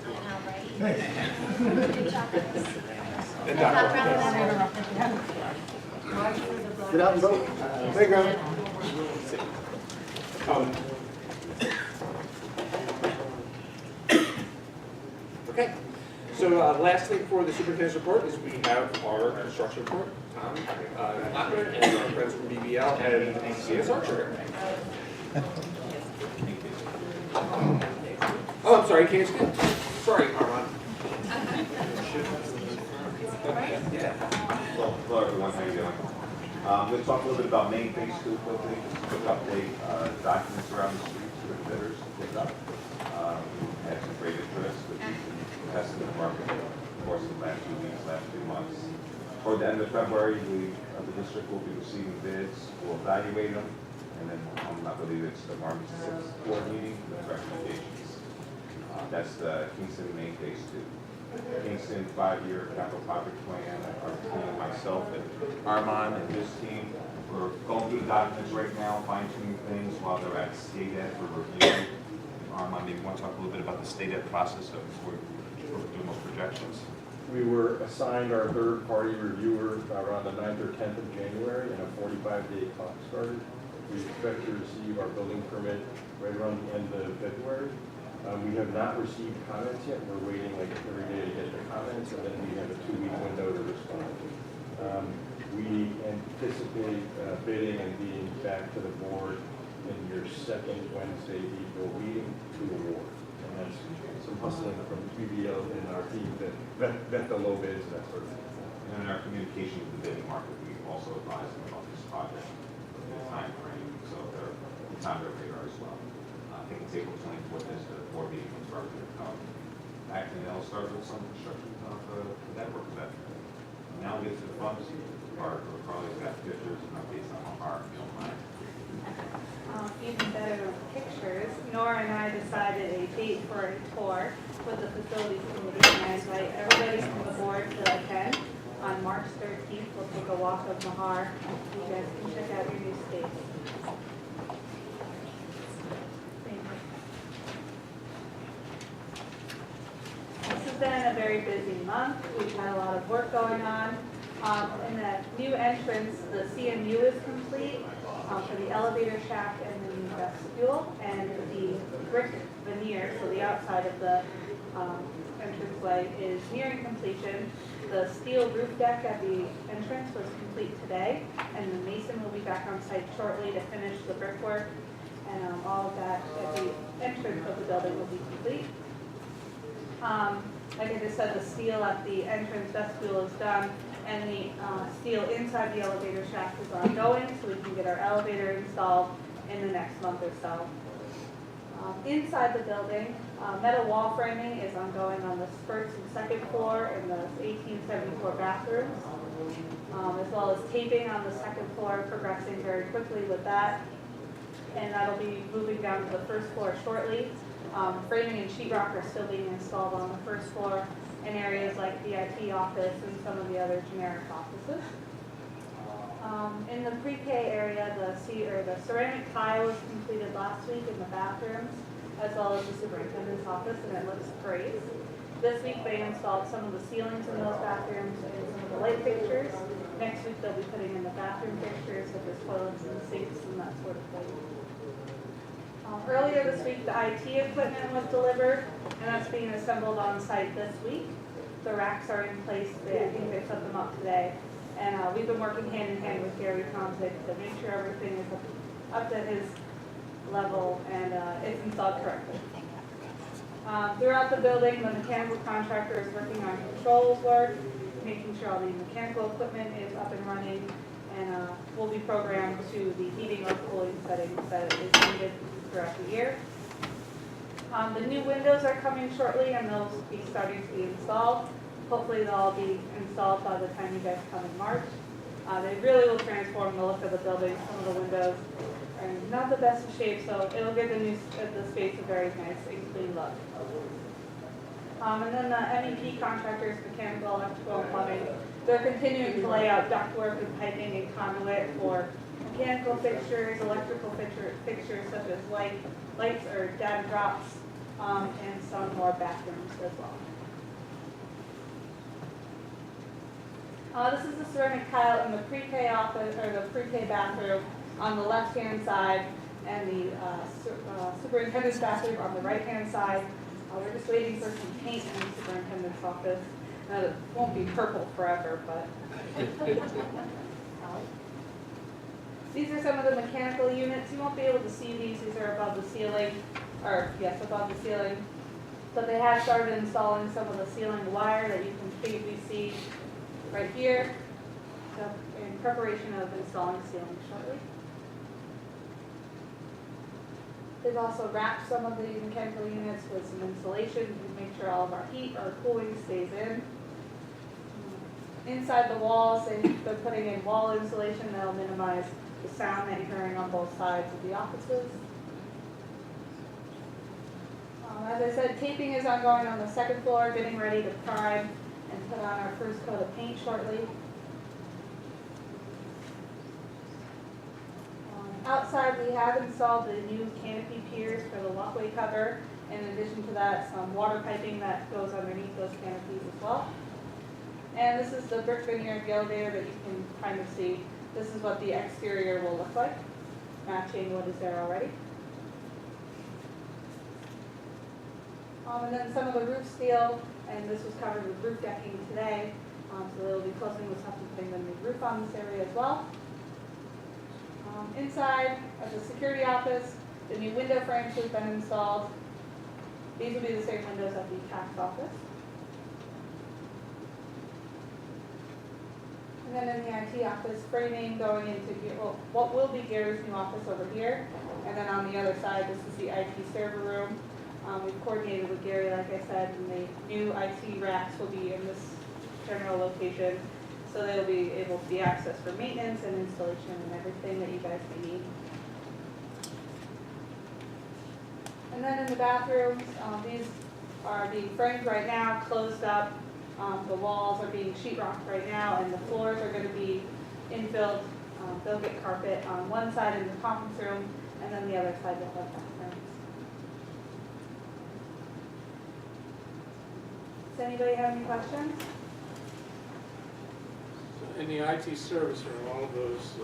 And Dr. Get out and vote. Playground. Okay, so last thing for the superintendent's report is we have our construction report, Tom Lockwood, and our friends from BBL and CS Archer. Oh, I'm sorry, can't speak. Sorry, Armand. Hello everyone, how you doing? I'm going to talk a little bit about Main Phase 2 quickly, just a quick update. Documents around the streets for bidders to pick up. We had some great interest, which has been tested in the market, of course, in the last few weeks, last few months. Toward the end of February, the district will be receiving bids, we'll evaluate them, and then I believe it's the March 6th board meeting with recommendations. That's the Kingston Main Phase 2. Kingston 5-year capital project plan, our team, myself and Armand and his team, we're going through the documents right now, fine tuning things while they're at state ed for review. Armand, maybe you want to talk a little bit about the state ed process before we're doing those projections? We were assigned our third-party reviewer around the 9th or 10th of January, and a 45-day clock started. We expect to receive our building permit right around the end of February. We have not received comments yet. We're waiting like every day to get the comments, and then we have a 2-week window to respond. We anticipate bidding and being back to the board in your second Wednesday April meeting to award. And that's some hustling from PBL and our team to vet the low bids and that sort of thing. And in our communication with the bidding market, we also advise them about this project, the time frame, so it's on their radar as well. I think it's April 24th is the board meeting will start to come back, and they'll start with some construction of the network of that. Now we get to the funds, Carly's got pictures and updates on our, you don't mind. Even better than pictures, Nora and I decided a date for a tour with the facilities committee, and I invite everybody from the board to attend. On March 13th, we'll take a walk of Mahar. You guys can check out your new space. Thank you. This has been a very busy month. We've had a lot of work going on. In the new entrance, the CMU is complete for the elevator shaft and the new vestibule, and the brick veneer, so the outside of the entranceway, is nearing completion. The steel roof deck at the entrance was complete today, and the mason will be back on site shortly to finish the brickwork, and all of that at the entrance of the building will be complete. Like I just said, the steel at the entrance vestibule is done, and the steel inside the elevator shaft is ongoing, so we can get our elevator installed in the next month or so. Inside the building, metal wall framing is ongoing on the first and second floor in the 1874 bathrooms, as well as taping on the second floor, progressing very quickly with that. And that'll be moving down to the first floor shortly. Framing and sheetrock are still being installed on the first floor in areas like the IT office and some of the other generic offices. In the pre-K area, the ceramic tile was completed last week in the bathrooms, as well as the superintendent's office, and it looks great. This week they installed some of the ceilings in those bathrooms and some of the light fixtures. Next week they'll be putting in the bathroom fixtures, such as toilets and sinks and that sort of thing. Earlier this week, the IT equipment was delivered, and that's being assembled on site this week. The racks are in place. I think they set them up today. And we've been working hand in hand with Gary Tomzik to make sure everything is up to his level and it's installed correctly. Throughout the building, the mechanical contractor is working on controls work, making sure all the mechanical equipment is up and running, and will be programmed to the heating or cooling settings that is needed throughout the year. The new windows are coming shortly, and they'll be starting to be installed. Hopefully they'll all be installed by the time you guys come in March. They really will transform the look of the building. Some of the windows are in not the best of shape, so it'll give the space a very nice and clean look. And then the MEP contractors, mechanical, electrical, and plumbing, they're continuing to lay out ductwork and piping and conduit for mechanical fixtures, electrical fixtures such as lights or data drops, and some more bathrooms as well. This is the ceramic tile in the pre-K office, or the pre-K bathroom on the left-hand side, and the superintendent's bathroom on the right-hand side. We're just waiting for some paint in the superintendent's office. It won't be purple forever, but. These are some of the mechanical units. You won't be able to see these. These are above the ceiling, or yes, above the ceiling. But they have started installing some of the ceiling wire that you can faintly see right here, so in preparation of installing ceiling shortly. They've also wrapped some of the mechanical units with some insulation to make sure all of our heat or cooling stays in. Inside the walls, they're putting in wall insulation that'll minimize the sound that you're hearing on both sides of the offices. As I said, taping is ongoing on the second floor, getting ready to prime and put on our first coat of paint shortly. Outside, we have installed the new canopy piers for the walkway cover. In addition to that, some water piping that goes underneath those canopies as well. And this is the brick veneer of the elevator that you can kind of see. This is what the exterior will look like, matching what is there already. And then some of the roof steel, and this was covered with roof decking today, so they'll be closing this up and putting the new roof on this area as well. Inside of the security office, the new window frames have been installed. These will be the same windows at the tax office. And then in the IT office, framing going into what will be Gary's new office over here. And then on the other side, this is the IT server room. We've coordinated with Gary, like I said, and the new IT racks will be in this general location. So they'll be able to be accessed for maintenance and installation and everything that you guys may need. And then in the bathrooms, these are being framed right now, closed up. The walls are being sheetrocked right now, and the floors are going to be infilled. They'll get carpet on one side in the conference room, and then the other side will have bathrooms. Does anybody have any questions? So in the IT service room, all of those,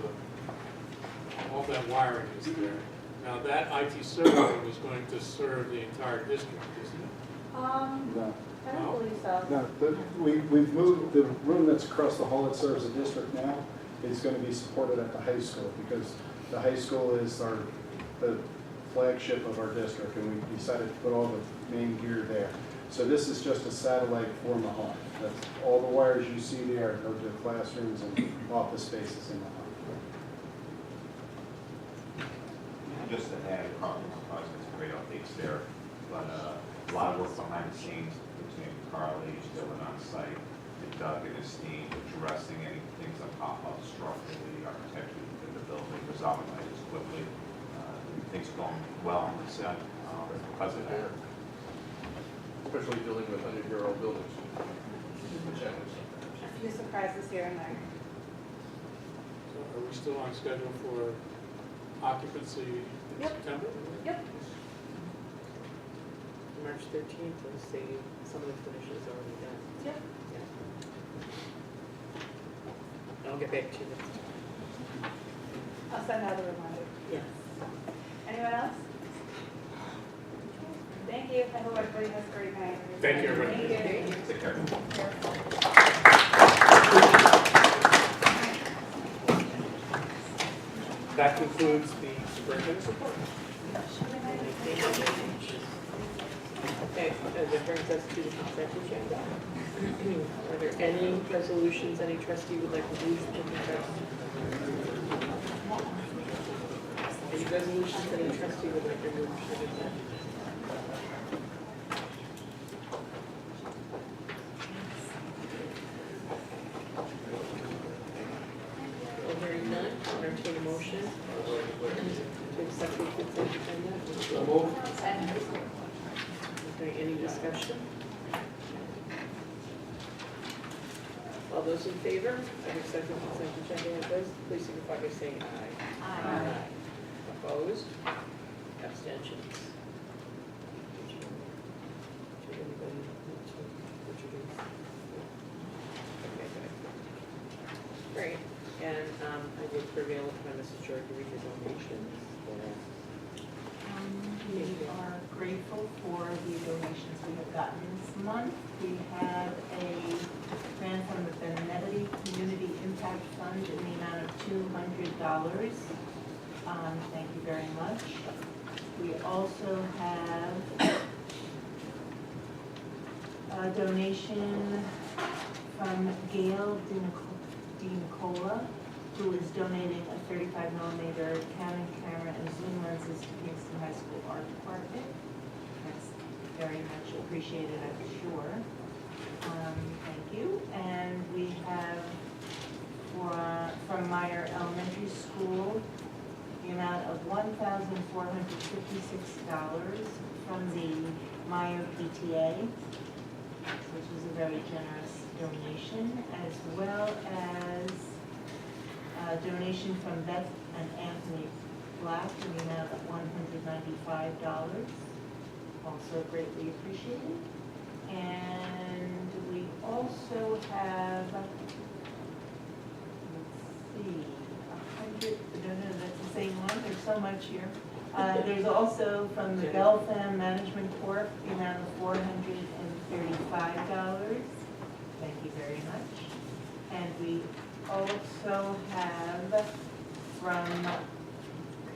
all that wiring is there. Now that IT server room is going to serve the entire district, isn't it? No. I don't believe so. No, we've moved the room that's across the hall that serves the district now is going to be supported at the high school because the high school is the flagship of our district, and we decided to put all the main gear there. So this is just a satellite for Mahon. That's all the wires you see there go to classrooms and office spaces in Mahon. Just to add, some great updates there, but a lot of work behind the scenes between Carly, Dylan on site, and Doug and his team, addressing any things that pop up structurally, architecturally within the building, resolving items quickly. Things are going well on the set because of that. Especially dealing with 100-year-old buildings. A few surprises here and there. So are we still on schedule for occupancy in September? Yep. March 13th, let's see, some of the finishes already done. Yep. Yeah. I'll get back to you. I'll send out a reminder. Yes. Anyone else? Thank you. I hope everybody has a great night. Thank you, everybody. Thank you. Take care. That concludes the superintendent's report. Okay, that brings us to the consent agenda. Are there any resolutions any trustee would like to move to the consent? Any resolutions that any trustee would like to move to the consent? Hearing none, I'll entertain a motion to accept the consent agenda. So moved. Okay, any discussion? All those in favor of accepting the consent agenda as is, please signify by saying aye. Aye. Opposed? Abstentions? Did anybody want to introduce? Okay, good. Great, and I would prevail upon Mrs. Jordan to read the donations for us. We are grateful for the donations we have gotten this month. We have a grant from the Benedetti Community Impact Fund in the amount of $200. Thank you very much. We also have a donation from Gail DiNicola, who is donating a 35mm Canon camera and zoom lenses to Kingston High School Art Department. That's very much appreciated, I'm sure. Thank you. And we have of $1,456 from the Meyer PTA, which is a very generous donation, as well as a donation from Beth and Anthony Black in the amount of $195, also greatly appreciated. And we also have, let's see, 100, no, that's the same one, there's so much here. There's also from the Belfam Management Corp, the amount of $435. Thank you very much. And we also have from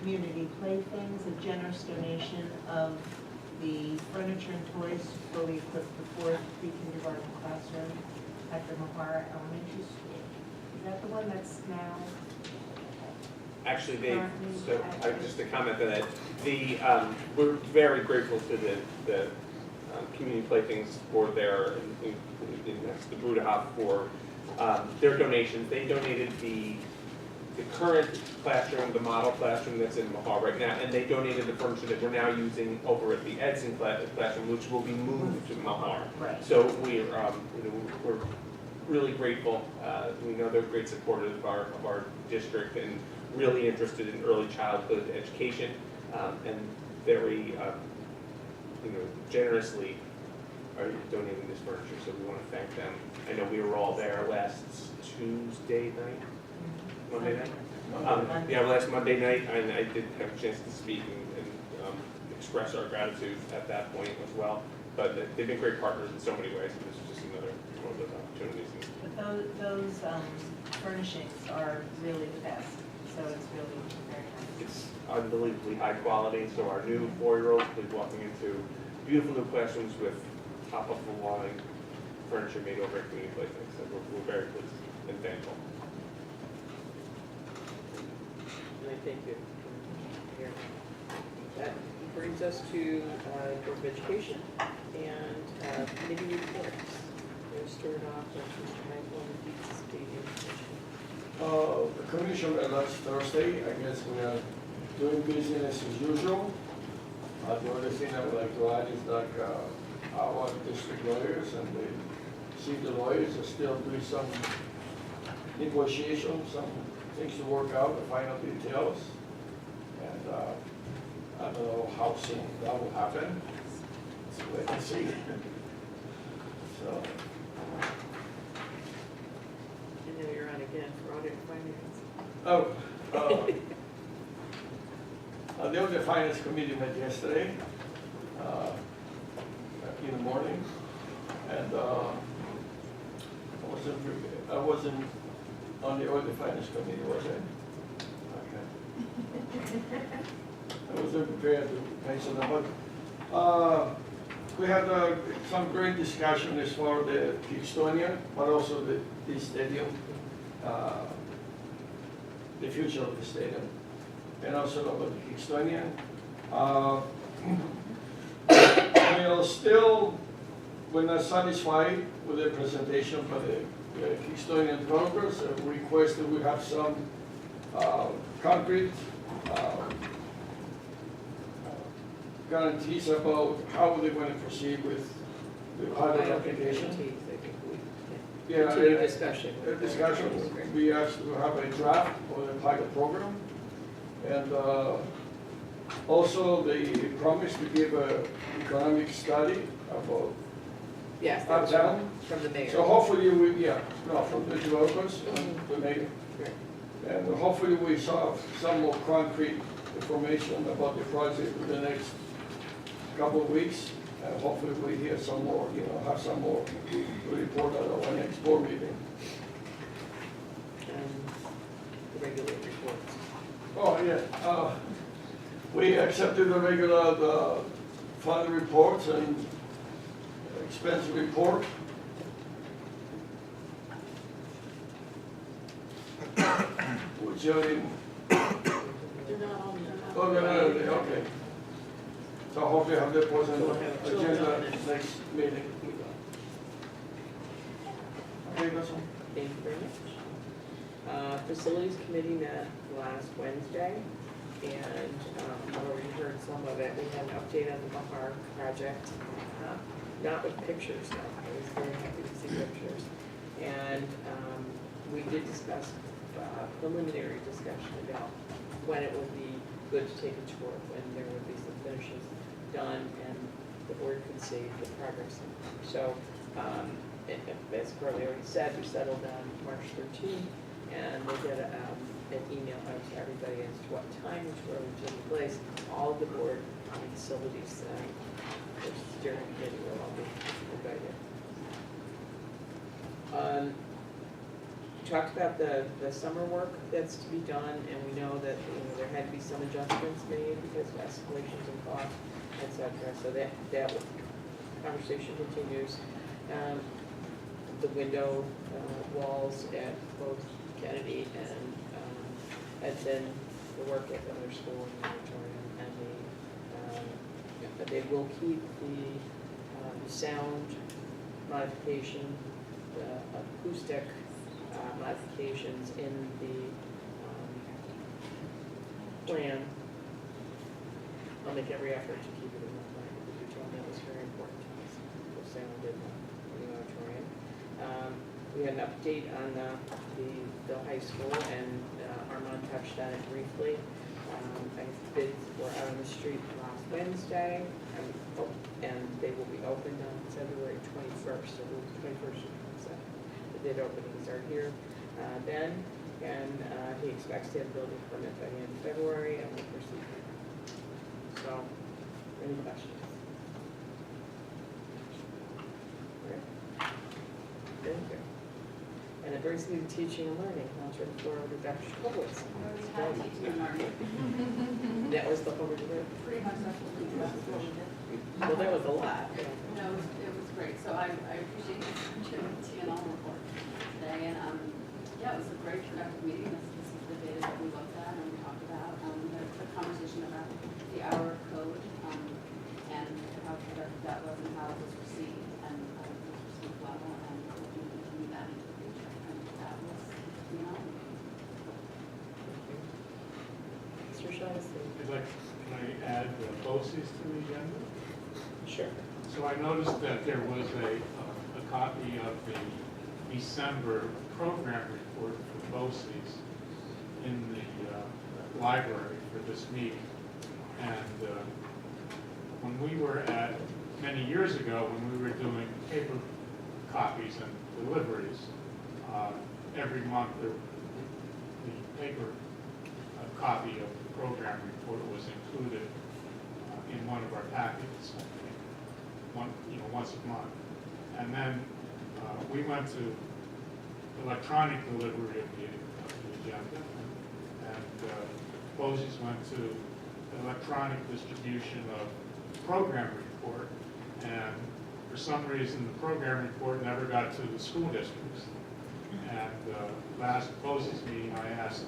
Community Playthings, a generous donation of the furniture and toys to fully equip the fourth pre-kindergarten classroom at the Mahara Elementary School. Is that the one that's now? Actually, currently so at- just to comment on that, we're very grateful to the Community Playthings for their, that's the Bruderhof for their donations. They donated the current classroom, the model classroom that's in Mahar right now, and they donated the furniture that we're now using over at the Edson classroom, which will be moved to Mahar. Right. So we're really grateful. We know they're great supporters of our district and really interested in early childhood education, and very generously are donating this furniture. So we want to thank them. I know we were all there last Tuesday night. Monday night? Last Monday night, and I did have a chance to speak and express our gratitude at that point as well. But they've been great partners in so many ways, and this is just another one of those opportunities. But those furnishings are really the best, so it's really very nice. It's unbelievably high quality, so our new 4-year-olds will be walking into beautiful new classrooms with top-of-the-line furniture made over at Community Playthings, so we're very pleased and thankful. And I thank you. Here. That brings us to Board of Education and committee reports. We'll start off with Mr. Michael on the Beach Stadium Commission. The commission met last Thursday. I guess we are doing business as usual. The other thing I would like to add is like our district lawyers and the city lawyers are still doing some negotiations, some things to work out, the final details. And I don't know how soon that will happen. So wait and see. So. And now you're on again for audit and finance. The Audit Finance Committee met yesterday in the morning, and I wasn't on the Audit Finance Committee, was I? Okay. I wasn't prepared to answer that, but we had some great discussion as far as the Kingstonian, but also the stadium, the future of the stadium, and also about the Kingstonian. We're not satisfied with the presentation by the Kingstonian progress. We request that we have some concrete guarantees about how they're going to proceed with the pilot application. Yeah, Continue discussion. We asked to have a draft for the pilot program. And also they promised to give an economic study about Yes, that was uptown. from the mayor. So hopefully from the developers, the mayor. And hopefully we saw some more concrete information about the project in the next couple of weeks. And hopefully we hear some more, have some more to report at our next board meeting. And the regular reports. Oh, yeah. We accepted the regular fund reports and expense report. Which are in. They're not on there. Oh, no, okay. So I hope you have that posted on the agenda next meeting. Okay, that's all. Thank you very much. Facilities Committee met last Wednesday. And I've already heard some of it. We had an update on the Bahar project, not with pictures though. I was very happy to see pictures. And we did discuss, preliminary discussion about when it would be good to take a tour, when there would be some finishes done and the board could see the progress. So, as Carly already said, we settled on March 13th, and they did an email out to everybody as to what time the tour would take place. All of the board facilities, the steering committee will all be invited. Talked about the summer work that's to be done, and we know that there had to be some adjustments made because of escalations in cost, et cetera. So that conversation continues. The window walls at both Kennedy and then the work at the other school in the auditorium, and they will keep the sound modification, the acoustic modifications in the plan. I'll make every effort to keep it in the plan, because we told me that was very important to us, the sound in the auditorium. We had an update on the high school, and Armand touched on it briefly. Bids were out on the street last Wednesday, and they will be opened on February 21st, so the 21st or 22nd. The bid openings are here then, and he expects to have a building permit by the end of February, and we'll proceed. So, any questions? All right. Thank you. And it brings me to teaching and learning. I'll turn the floor over to Dr. Schultz. We had teaching and learning. That was the whole debate. Pretty much that's what we did. Well, that was a lot. No, it was great. So I appreciate you sharing the TNL report today. And yeah, it was a great productive meeting. This is the data that we looked at and we talked about. We had a quick conversation about the hour code and how productive that was and how it was received and it was received level, and we're going to continue that into the future. And that was, you know. Mr. Shaughnessy. Can I add BOCES to the agenda? Sure. So I noticed that there was a copy of the December program report for BOCES in the library for this meeting. And when we were many years ago, when we were doing paper copies and deliveries, every month the paper copy of the program report was included in one of our packets, once a month. And then we went to electronic delivery of the agenda, and BOCES went to electronic distribution of program report, and for some reason the program report never got to the school districts. And last BOCES meeting I asked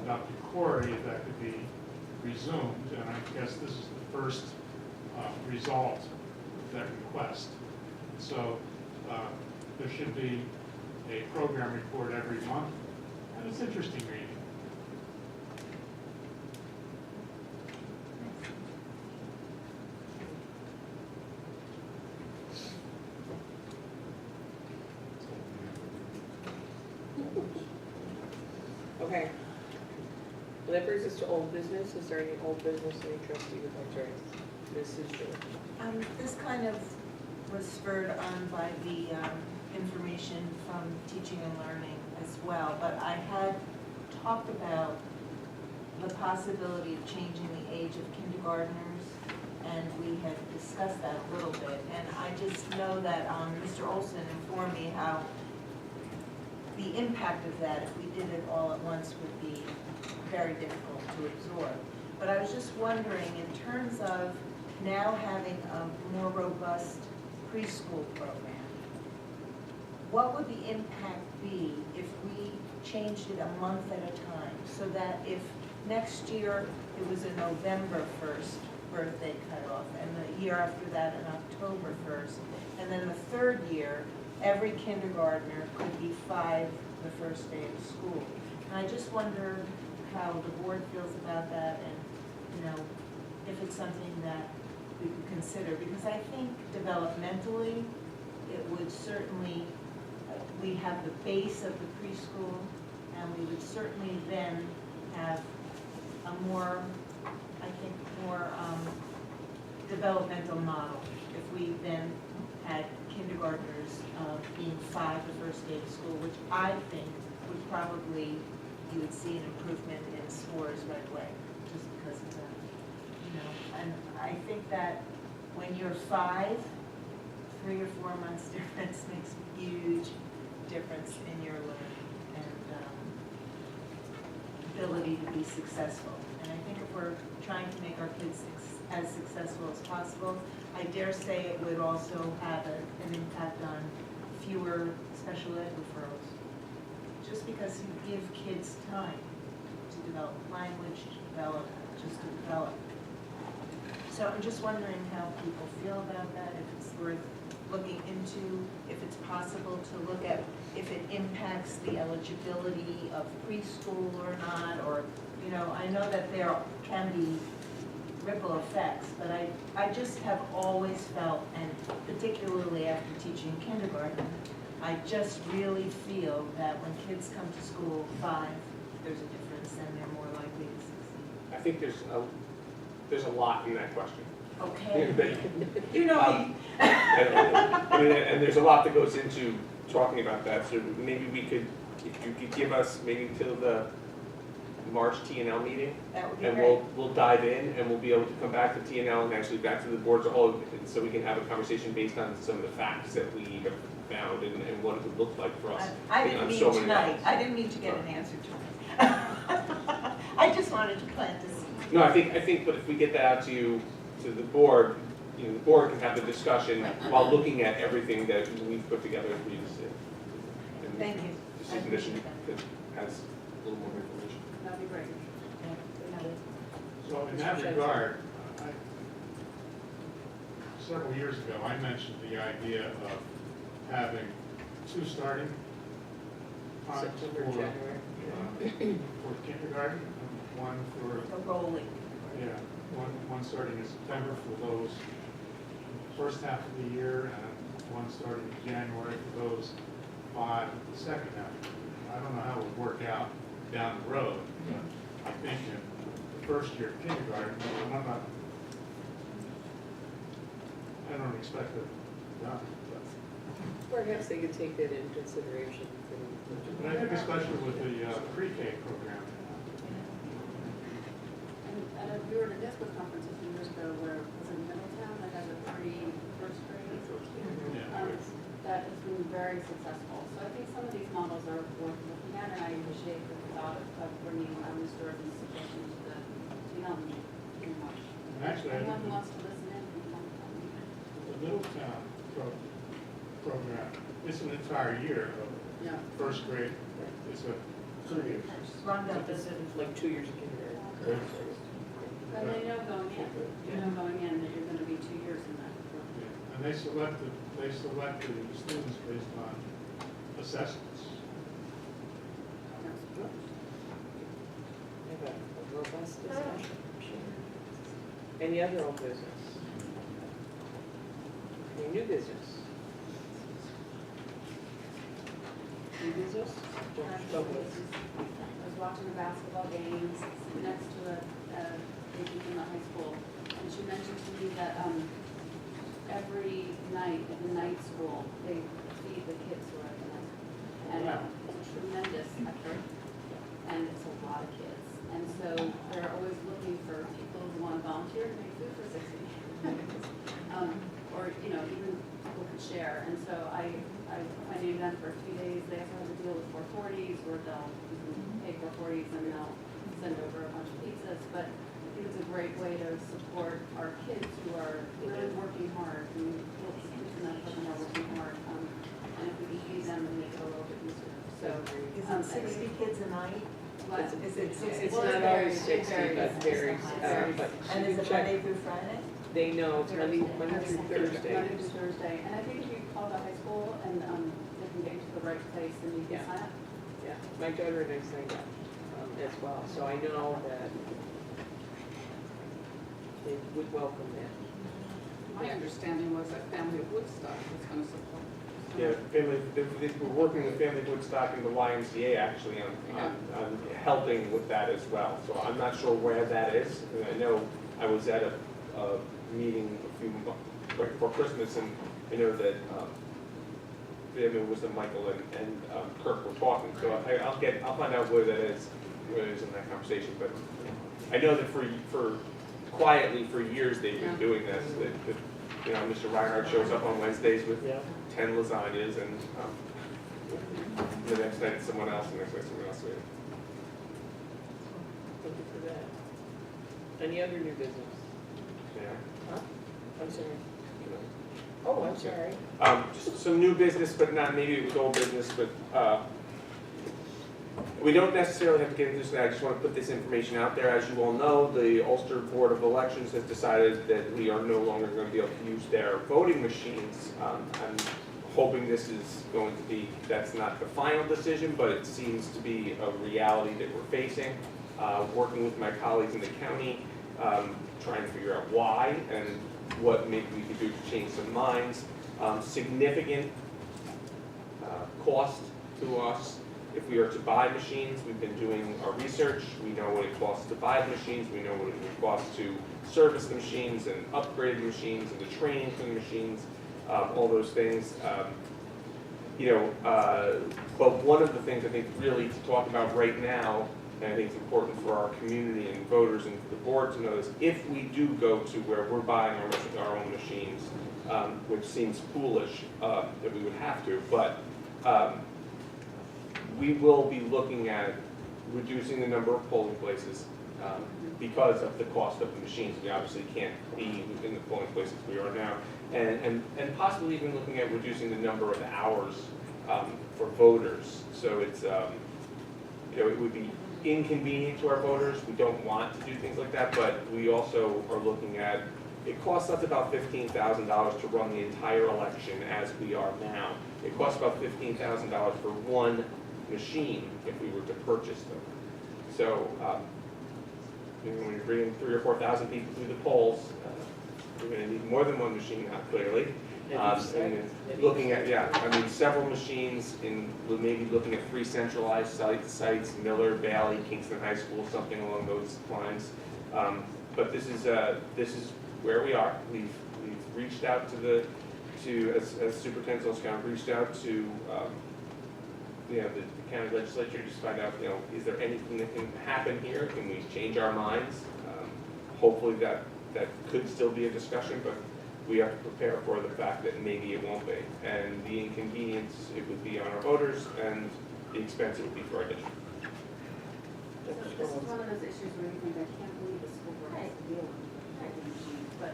Dr. Corey if that could be resumed, and I guess this is the first result of that request. So there should be a program report every month, and it's interesting reading. Okay. Well, that brings us to old business. Is there any old business any trustee would like to raise? Mrs. Stewart. This kind of was spurred on by the information from teaching and learning as well, but I had talked about the possibility of changing the age of kindergartners, and we had discussed that a little bit, and I just know that Mr. Olson informed me how the impact of that, if we did it all at once, would be very difficult to absorb. But I was just wondering, in terms of now having a more robust preschool program, what would the impact be if we changed it a month at a time, so that if next year it was a November 1st birthday cutoff, and the year after that an October 1st, and then the third year, every kindergartner could be 5 the first day of school. And I just wonder how the board feels about that, and you know, if it's something that we could consider, because I think developmentally, it would certainly, we have the base of the preschool, and we would certainly then have a more, I think, more developmental model if we then had kindergartners being 5 the first day of school, which I think would probably, you would see an improvement in scores right away, just because of that. You know, and I think that when you're 5, 3 or 4 months difference makes a huge difference in your learning and ability to be successful. And I think if we're trying to make our kids as successful as possible, I dare say it would also have an impact on fewer special ed referrals. Just because you give kids time to develop language, just to develop. So I'm just wondering how people feel about that, if it's worth looking into, if it's possible to look at if it impacts the eligibility of preschool or not, or, you know, I know that there can be ripple effects, but I just have always felt, and particularly after teaching kindergarten, I just really feel that when kids come to school 5, there's a difference and they're more likely to succeed. I think there's a lot in that question. Okay. You know me. I mean, and there's a lot that goes into talking about that, so maybe we could, if you could give us maybe till the March T&L meeting, That would be and great. we'll dive in, and we'll be able to come back to T&L and actually back to the board as a whole, so we can have a conversation based on some of the facts that we have found and what it would look like for us. I didn't on mean so many tonight, levels. I didn't mean to get an answer tonight. I just wanted to plant a seed. No, I think, but if we get that out to you, to the board, you know, the board can have the discussion while looking at everything that we've put together for you to see. And Thank you. The city commission has a little more information. That'd be great. So in that regard, several years ago, I mentioned the idea of having 2 starting times September, January. for kindergarten, and 1 for, A rolling. yeah, one starting in September for those first half of the year, and 1 starting in January for those 5 the second half. I don't know how it would work out down the road, but I think in the first year of kindergarten, I don't expect it done. Perhaps they could take that into consideration. But I think especially with the pre-K program. And we were at a DISPO conference a few years ago where it was in Middletown that has a pre-first grade. That has been very successful. So I think some of these models are worth looking at, and I appreciate the thought of bringing Ms. Jordan's suggestion to the, in March. And actually, I Anyone who think wants to listen in can come. the Middletown program, it's an entire year of Yeah. first grade. It's a 2 years. Rhonda does it. Like 2 years of kindergarten. And they know going in, that you're gonna be 2 years in that program. Yeah. And they selected the students based on assessments. Have a robust discussion. Any other old business? Any new business? New business? I was watching a basketball game next to a lady from the high school, and she mentioned to me that every night at the night school, they feed the kids who are at the night school. And it's a tremendous effort, and it's a lot of kids. And so they're always looking for people who want to volunteer to make food for 60. Or, even people could share. And so I put my name down for a few days. They also have to deal with 440s where they'll pay 440s and they'll send over a bunch of pizzas. But I think it's a great way to support our kids who are really working hard. And kids in that program are working hard. And if we can feed them and make it a little bit easier. So Is it 60 kids a night? What? Is it 60? It's not always 60, but varies. But And is it Monday through Friday? They know it's Monday through Thursday. Monday through Thursday. And I think if you call the high school and they can get you to the right place and you can sign up. Yeah, my daughter and I signed up as well, so I know that they would welcome that. My understanding was that Family of Woodstock was going to support. Yeah, we're working with Family Woodstock and the YMCA actually on helping with that as well. So I'm not sure where that is. And I know I was at a meeting right before Christmas, and I know that it was Michael and Kirk were talking. So I'll find out where that is in that conversation. But I know that for quietly for years they've been doing this. That you know, Mr. Reinhardt shows up on Wednesdays with 10 lasagnas, and the next night it's someone else, and the next night someone else. Thank you for that. Any other new business? Yeah. Huh? I'm sorry. Oh, I'm sorry. Just some new business, but not, maybe it was old business, but we don't necessarily have to get into this now. I just want to put this information out there. As you all know, the Ulster Board of Elections has decided that we are no longer going to be able to use their voting machines. I'm hoping this is going to be, that's not the final decision, but it seems to be a reality that we're facing. Working with my colleagues in the county, trying to figure out why and what maybe we could do to change some minds. Significant cost to us if we are to buy machines. We've been doing our research. We know what it costs to buy the machines. We know what it would cost to service the machines and upgrade the machines and the training for the machines, all those things. But one of the things I think really to talk about right now, and I think it's important for our community and voters and the board to know, is if we do go to where we're buying our own machines, which seems foolish that we would have to, but we will be looking at reducing the number of polling places because of the cost of the machines. We obviously can't be within the polling places we are now, and possibly even looking at reducing the number of hours for voters. So it's it would be inconvenient to our voters. We don't want to do things like that, but we also are looking at, it costs us about $15,000 to run the entire election as we are now. It costs about $15,000 for one machine if we were to purchase them. So when you're bringing 3,000 or 4,000 people through the polls, we're going to need more than one machine now, clearly. And looking at, several machines, maybe looking at 3 centralized sites, Miller, Bailey, Kingston High School, something along those lines. But this is where we are. We've reached out as Superintendent Solscombe reached out to the county legislature to just find out, is there anything that can happen here? Can we change our minds? Hopefully that could still be a discussion, but we have to prepare for the fact that maybe it won't be. And the inconvenience it would be on our voters and the expense it would be for our district. This is one of those issues where you think, I can't believe the school board has to deal with machines, but,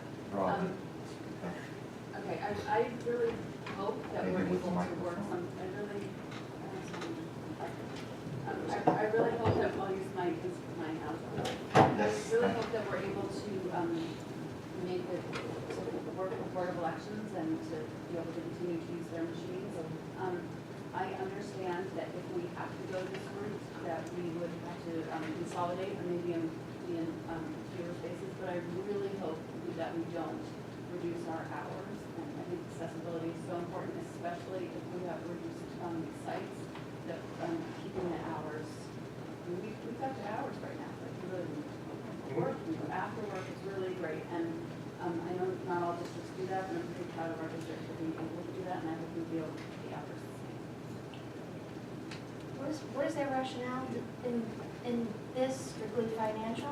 okay, I really hope that we're able to work some, I really hope that, I'll use my house. I really hope that we're able to make it, to work with Board of Elections and to be able to continue to use their machines. I understand that if we have to go this route, that we would have to consolidate or maybe in fewer spaces, but I really hope that we don't reduce our hours. And I think accessibility is so important, especially if we have reduced sites, that keeping the hours. We've got the hours right now, like really work, after work is really great. And I know not all districts do that, and I'm pretty proud of our district for being able to do that, and I hope we'll be able to keep the hours. What is their rationale in this, strictly financial?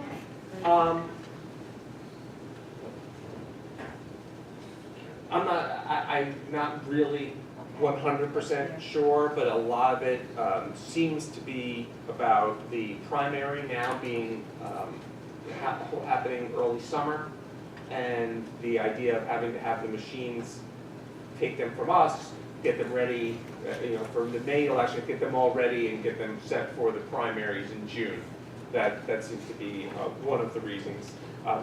I'm not really 100% sure, but a lot of it seems to be about the primary now being happening early summer, and the idea of having to have the machines take them from us, get them ready, for the May election, get them all ready and get them set for the primaries in June. That seems to be one of the reasons.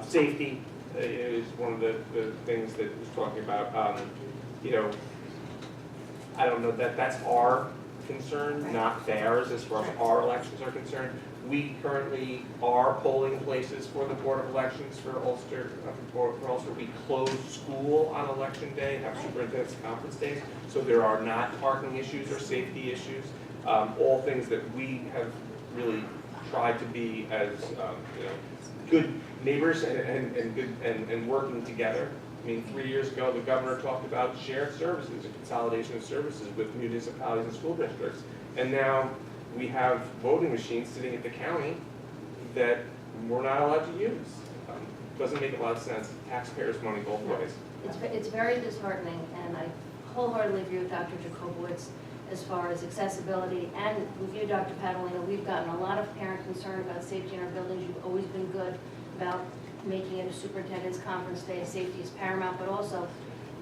Safety is one of the things that was talking about. I don't know, that's our concern, not theirs as far as our elections are concerned. We currently are polling places for the Board of Elections for Ulster. For Ulster, we close school on election day, have superintendent's conference days, so there are not parking issues or safety issues. All things that we have really tried to be as good neighbors and good and working together. I mean, 3 years ago, the governor talked about shared services, a consolidation of services with municipalities and school districts, and now we have voting machines sitting at the county that we're not allowed to use. Doesn't make a lot of sense. Taxpayers' money both ways. It's very disheartening, and I wholeheartedly agree with Dr. Jacobowitz as far as accessibility, and with you, Dr. Padalino, we've gotten a lot of parent concern about safety in our buildings. You've always been good about making it a superintendent's conference day. Safety is paramount, but also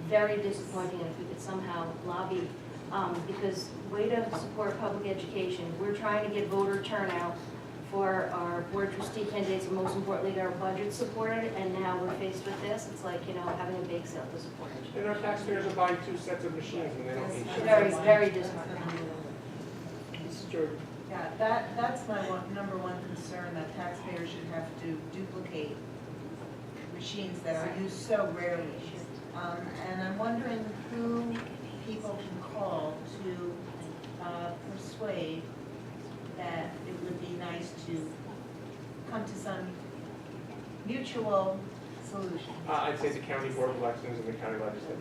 very disappointing if we could somehow lobby, because way to support public education. We're trying to get voter turnout for our board trustee candidates, and most importantly, get our budget supported, and now we're faced with this. It's like, having a bake sale to support it. And our taxpayers are buying 2 sets of machines and they don't need to. Very, very disheartening. Mrs. Jordan. Yeah, that's my number one concern, that taxpayers should have to duplicate machines that are used so rarely. And I'm wondering who people can call to persuade that it would be nice to come to some mutual solution. I'd say the county board of elections and the county legislature.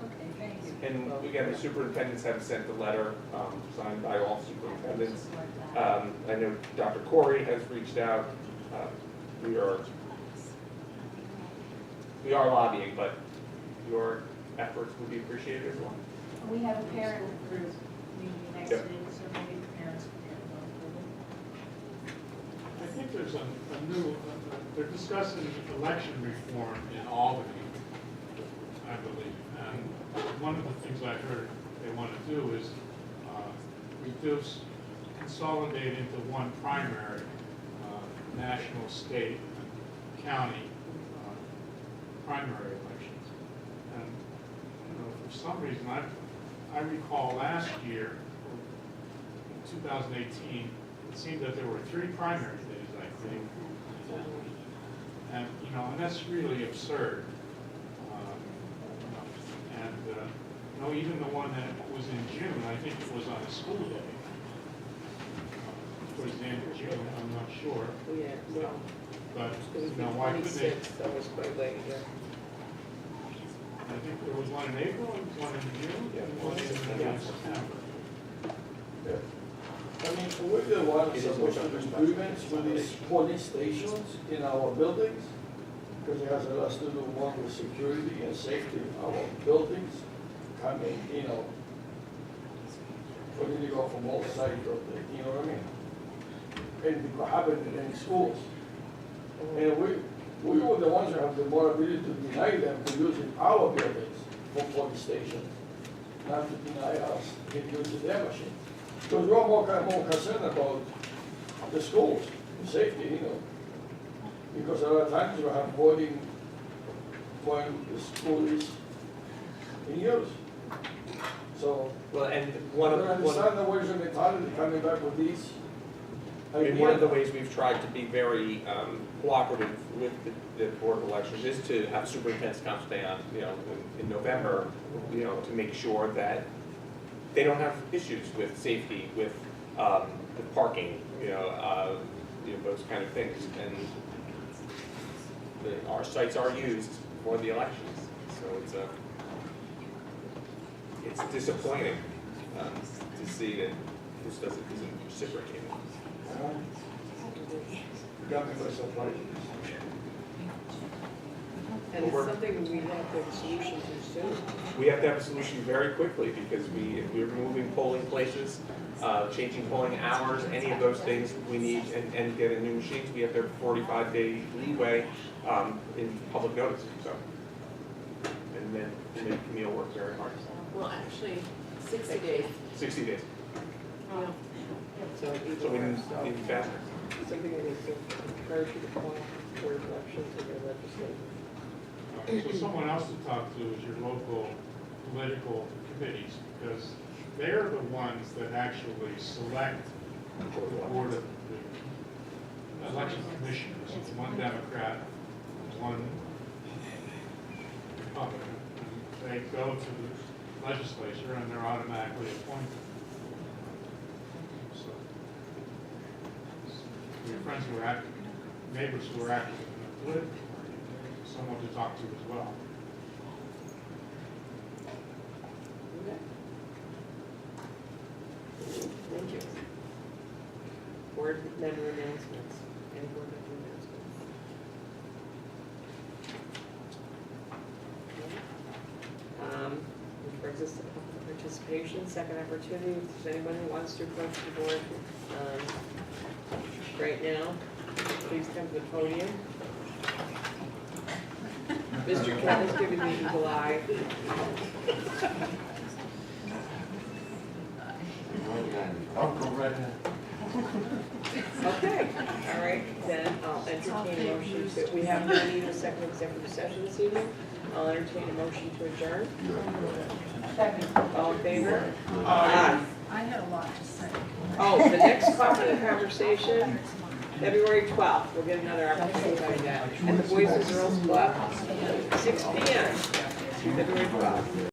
Okay, thank you. And again, the superintendents have sent a letter signed by all superintendents. I know Dr. Corey has reached out. We are lobbying, but your efforts would be appreciated as well. We have a parent group meeting next Yep. week, so maybe the parents can get involved. I think there's a new, they're discussing election reform in Albany, I believe. And one of the things I heard they want to do is reduce, consolidate into one primary, national, state, and county primary elections. And for some reason, I recall last year, in 2018, it seemed that there were 3 primary days, I think. And, and that's really absurd. Even the one that was in June, I think it was on a school day. Towards the end of June, I'm not sure. Yeah, well, But, it was the why couldn't they? 26th, that was quite late, yeah. I think there was one in April, one in June, and one in September. I mean, we're the ones supposed to do improvements with these police stations in our buildings, because it has a lot to do more with security and safety in our buildings. Coming, putting it off from all sides of the, you know what I mean? And it happened in schools. And we were the ones who have the more ability to deny them to using our buildings for police stations, not to deny us in using their machines. Because we're more concerned about the schools, the safety, because a lot of times we have voting when the school is in use. So, well, and one of the ways of mentality coming back with these. I mean, one of the ways we've tried to be very cooperative with the Board of Elections is to have superintendent's conference day on, in November, to make sure that they don't have issues with safety, with parking, those kind of things. And our sites are used for the elections, so it's disappointing to see that this isn't reciprocated. Got me by surprise. And it's something we have to have a solution to soon. We have to have a solution very quickly, because if we're moving polling places, changing polling hours, any of those things we need, and getting new machines, we have to have a 45-day leeway in public notice. So, and then Camille worked very hard. Well, actually, 60 days. 60 days. Yeah. So we need faster. Something we need to encourage you to call for elections and your legislature. So someone else to talk to is your local political committees, because they're the ones that actually select the board of the election commissioners. It's one Democrat, one Republican. And they go to the legislature and they're automatically appointed. So, we have friends who are active, neighbors who are active in the political party, someone to talk to as well. Okay. Thank you. Board member announcements. Any board member announcements? Which brings us to public participation, second opportunity. If there's anyone who wants to approach the board right now, please come to the podium. Mr. Ken is giving me eagle eye. I'll go right ahead. Okay, all right, then I'll entertain a motion to, we have no need a second executive session this evening. I'll entertain a motion to adjourn. All in favor? Aye. I had a lot to say. Oh, the next coffee conversation, February 12th, we'll get another opportunity to do that. At the Boys and Girls Club, 6 p.m., February 12th.